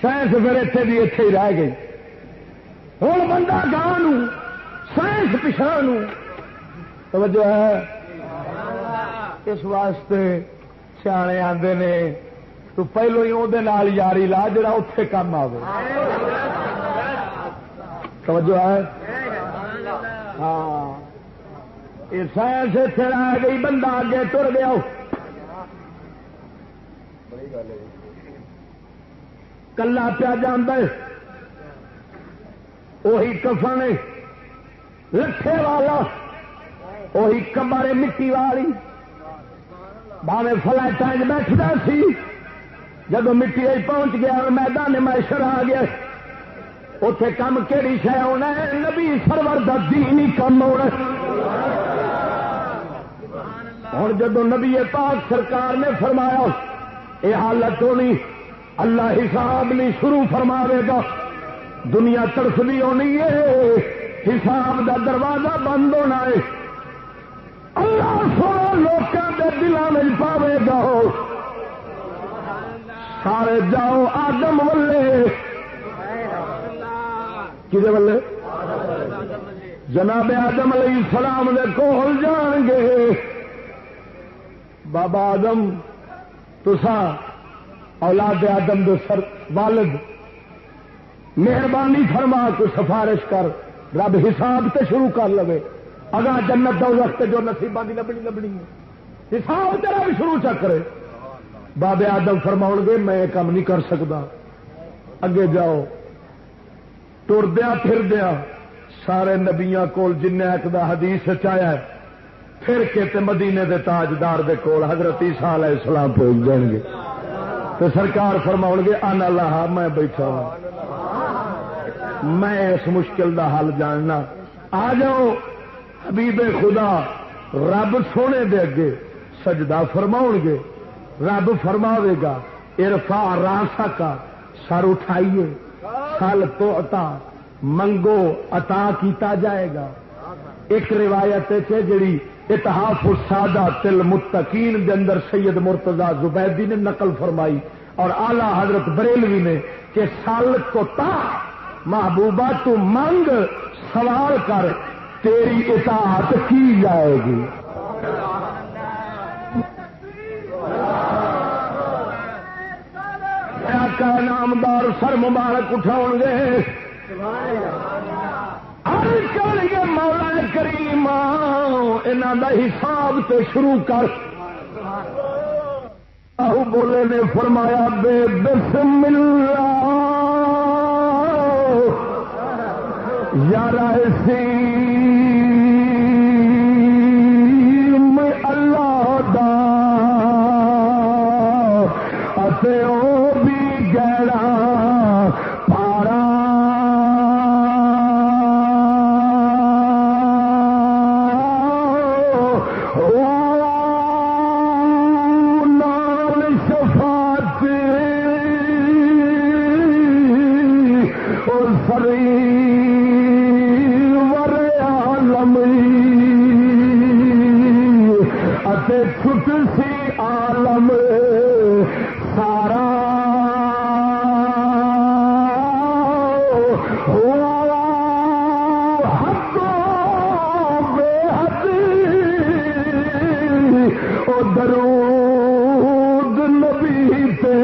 سائنس پھر ایتھے دی ایتھے ہی رہ گئی ہوں بندہ گاہ سائنس پچھا توجہ ہے اس واسطے سیانے آندے نے تو پہلو ہی وہ یاری لا جڑا اتے کام آئے توجہ ہے ہاں یہ سائنس اتنے رہ گئی بندہ اگے تر گیا کلا پیا جانا وہی کفن لٹھے والا وہی کمبارے مٹی والی باوے فلائٹاں بیٹھتا سی جب مٹی پہنچ گیا میدان محشر آ گیا اتے کم کہڑی شے ہونا ہے نبی سرور دا دین ہی کم ہونا ہوں جدو نبی پاک سرکار نے فرمایا یہ حالت ہونی اللہ حساب نہیں شروع فرماوے گا دنیا تڑفدی ہونی ہے حساب دا دروازہ بند ہونا ہے اللہ سونا لوگوں کے دلوں میں پاوے گا سارے جاؤ آدم ولے کدے ولے جناب آدم علیہ السلام دے کول جان گے بابا آدم تسا اولاد آدم دے سر والد مہربانی فرما کو سفارش کر رب حساب تے شروع کر لوے اگا جنت دو وقت جو نصیباں دی لبنی حساب تیرا بھی شروع چا کرے بابے آدم فرماؤ گے میں کام نہیں کر سکتا اگے جاؤ ٹردیا پھردیا سارے نبیاں کول جن ایک دا حدیث چایا ہے پھر کے تے مدینے دے تاجدار دے کول حضرت عیسیٰ علیہ السلام پہنچ جائیں گے تو سرکار فرماؤ گے ان اللہ میں بیٹھا ہوں میں اس مشکل دا حل جاننا آ جاؤ حبیب خدا رب سونے دے اگے سجدہ فرماؤ گے رب فرماوے گا ارفع راسک سر اٹھائیے سل تو عطا منگو عطا کیتا جائے گا ایک روایت ہے جڑی اتحاف السادات المتقین دے اندر سید مرتضی زبیدی نے نقل فرمائی اور اعلی حضرت بریلوی نے کہ سال کو تا محبوبہ تو منگ سوال کر تیری اطاعت کی جائے گی کا نامدار سر مبارک اٹھاؤ گے گے مولا کریم انہوں کا حساب تو شروع کر آہو بولے نے فرمایا بے بسم اللہ یار ایسی میں اللہ دا اتے او بھی گہرا پارا نال شفاعت اور سری چھٹ سی عالم سارا حد بے حد او درود نبی پہ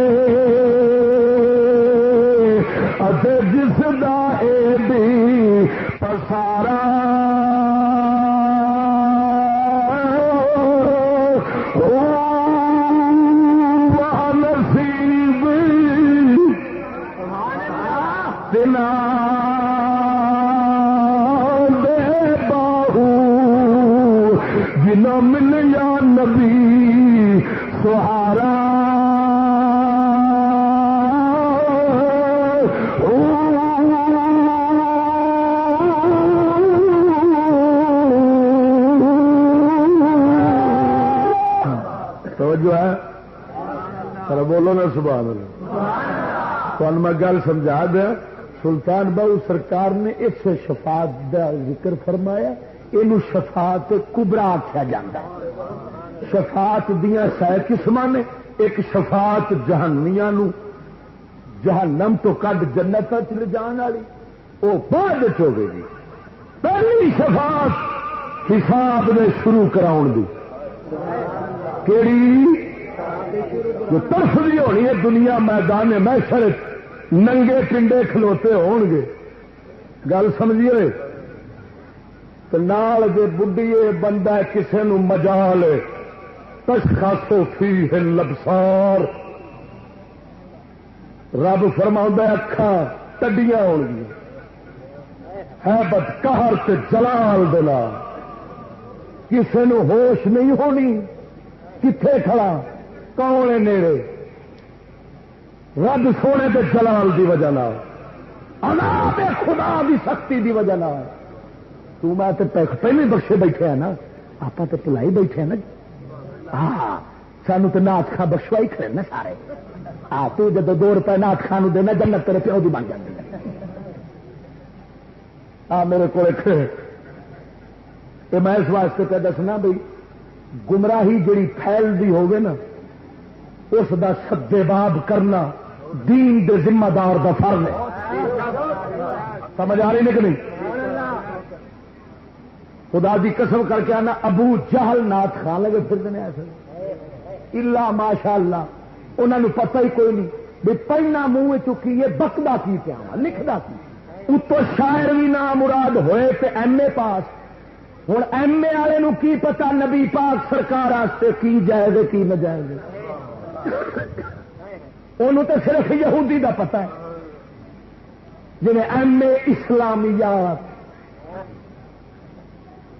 جس دا اے بھی پسارا نہ مل یا نبی سہارا جو ہے سر بولو نا سبحان اللہ. تو میں گل سمجھا دیا. سلطان بہو سرکار نے اس شفاعت کا ذکر فرمایا. یہ شفاعت کبرا آخیا جاتا. شفاعت دیا سہ قسم نے. ایک شفاعت جہانیاں جہنم تو کڈ جنت لے جان والی وہ بعد ہوگی جی. پہلی شفاعت حساب نے شروع کراؤ دی کیڑی جو طرف بھی ہونی ہے. دنیا میدان محشر ننگے پنڈے کھلوتے ہون گے. گل سمجھیے تو نال جے بڈھیے بندہ کسے نو مجال تشخاصو فیہ الابصار. رب فرماؤندا اکھاں ٹڈیاں ہون گیاں ہیبت قہر تے جلال دے نال. کسے نو ہوش نہیں ہونی کتھے کھڑا کون ہے نیڑے. رب سونے دے جلال دی وجہ نال عذاب خدا دی سختی دی وجہ نال. تو میں تے پہلے بخشے بیٹھے ہیں نا. آپ تے پلائی بیٹھے ہیں نا. ہاں سانو تو نات خاں بخشوائی کھڑے نا سارے. ہاں تو جب 2 روپے نات خاں نو دینا جنت تیرے پیو دی بن جاندی ہے. ہاں میرے کو میں اس واسطے پہ دسنا بھائی گمراہی جڑی پھیلدی ہوگی نا اس دا سدے باب کرنا دین دے ذمہ دار دا فرض ہے. سمجھ آ رہی ہے کہ نہیں؟ خدا دی قسم کر کے آنا ابو جہل نات خان لگے پھرتے ہیں ایسے الا ماشاء اللہ انہوں نے پتہ ہی کوئی نہیں بھی پہنا منہ چکی یہ بکدا کی پیا لکھدا کی. اتو شاعر بھی نام مراد ہوئے تے ایم اے پاس. ہوں ایم اے والے نو کی پتا نبی پاک سرکار واسطے کی جائز کی نہ جائز. انہوں تو صرف یہودی دا پتا ہے جی ایم اے اسلامیات.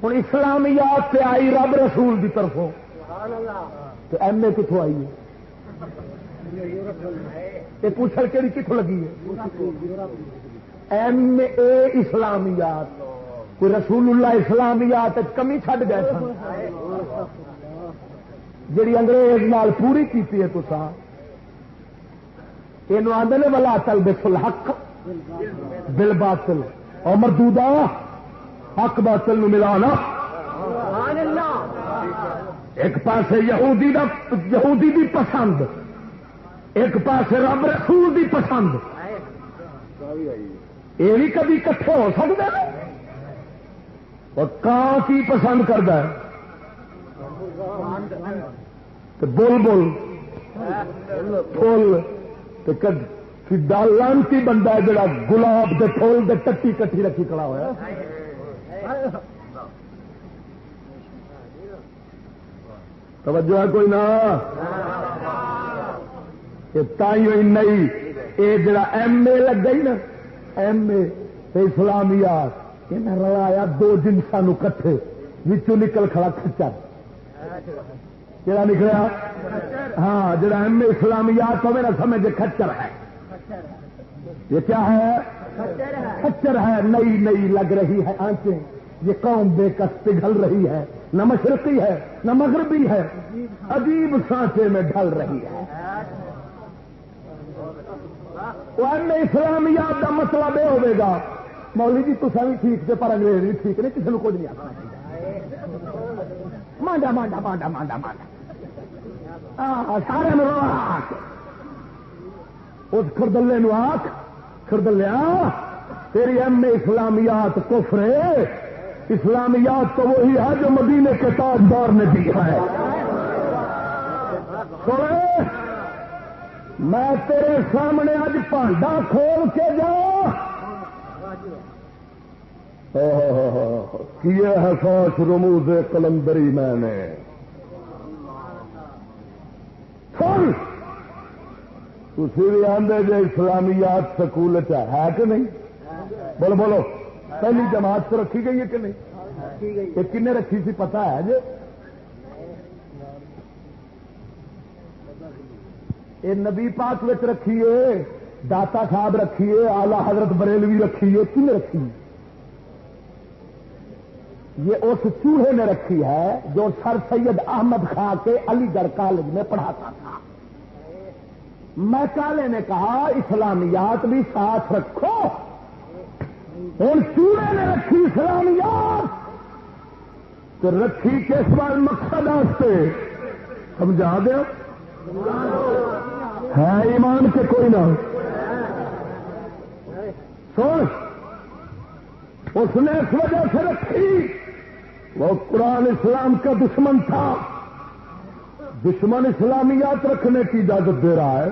ہوں اسلامیات سے آئی رب رسول دی طرفوں تو ایم اے کتوں آئی ہے؟ یہ پوچھل کہڑی کتوں لگی ہے؟ ایم اے اسلامیات. کوئی رسول اللہ اسلامیات کمی چھڈ گئے سن جی انگریز نال پوری کیتی ہے. تسا یہ آدھے نے ولا تل بسل حق بل باطل اور مردودا حق باطل نو ملانا. ایک پاسے یہودی دی پسند ایک پاسے رب رسول دی پسند. یہ بھی کبھی کٹھے ہو سکتے ہیں. اور کان کی پسند کرتا ہے تو بول بول پھول لانتی بندہ ہے جڑا گلاب کے پھول دے ٹٹی کٹھی رکھی کھڑا ہوا. توجہ ہے کوئی نہ تائیوں نہیں. یہ جڑا ایم اے لگ گئی نا ایم اے اسلامیات انہیں رلایا 2 جنساں کٹھے وچوں نکل کھڑا کچر. کہڑا نکلیا؟ ہاں جڑا ایم اے اسلامیات ہوئے نا سمجھے کچر ہے. یہ کیا ہے؟ کچر ہے. نئی نئی لگ رہی ہے آنکھیں. یہ قوم بے کس پگھل رہی ہے. نہ مشرقی ہے نہ مغربی ہے. عجیب سانچے میں ڈھل رہی ہے. وہ ایم اے اسلامیات کا مطلب یہ ہوگا مولوی جی تصا بھی ٹھیک سے پر انگریز بھی ٹھیک نہیں. کسی کو کچھ نہیں آخنا چاہیے. مانڈا مانڈا مانڈا مانڈا مانڈا سارے آخ اس خردلے نو آخ خردلیا تیری ایم اے اسلامیات کفر ہے. اسلامیات تو وہی ہے جو مدینے کے تاجدار نے دی ہے. میں تیرے سامنے آج پانڈا کھول کے جاؤ کیے ہے فاش رموز قلندری میں نے. تھی بھی آدھے جی اسلامیات سکول ہے کہ نہیں؟ بولو بولو پہلی جماعت تو رکھی گئی ہے کہ نہیں؟ یہ کنے رکھی سی پتا ہے جی یہ نبی پاک وچ رکھیے، داتا صاحب رکھیے، آلہ حضرت بریلوی رکھیے، کن رکھی؟ یہ اس چوہے نے رکھی ہے جو سر سید احمد خان کے علی گڑھ کالج میں پڑھاتا تھا۔ میں کالے نے کہا اسلامیات بھی ساتھ رکھو، اور چوہے نے رکھی اسلامیات تو رکھی کس بار مقصد واسطے سمجھا دو ہے ایمان کے کوئی نہ سوچ، اس نے اس وجہ سے رکھی وہ قرآن اسلام کا دشمن تھا، دشمن اسلامیات رکھنے کی اجازت دے رہا ہے،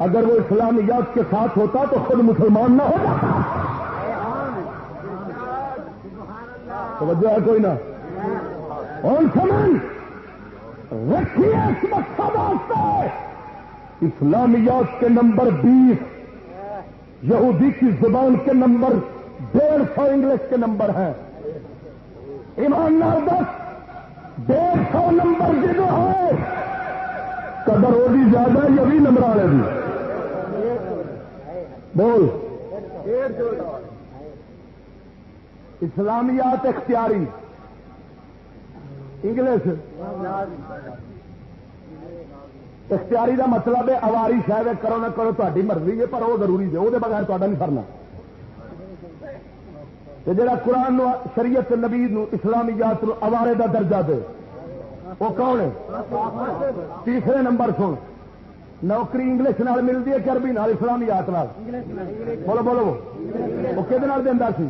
اگر وہ اسلامیات کے ساتھ ہوتا تو خود مسلمان نہ ہو جاتا۔ توجہ ہے کوئی نہ؟ اور سمجھ رکھیے اس مقصد واسطے اسلامیات کے نمبر 20 یہودی کی زبان کے نمبر 150 انگلش کے نمبر ہیں، ایمان نال 150 نمبر جو ہے قدر ہو بھی زیادہ یہ بھی نمبر والے بھی بول۔ اسلامیات اختیاری انگلش اختیاری کا مطلب ہے اواری شاید کرو نہ کرو تاری مرضی ہے، پر وہ ضروری ہے، وہ بغیر تا نہیں کرنا۔ جڑا قرآن نو شریعت نبی نو اسلامیات نو اوارے دا درجہ دے وہ کون ہے؟ تیسرے نمبر سن، نوکری انگلش نال ملتی ہے کہ عربی نال؟ اسلامیات نال۔ بولو بولو وہ کہدے نال دیندا سی؟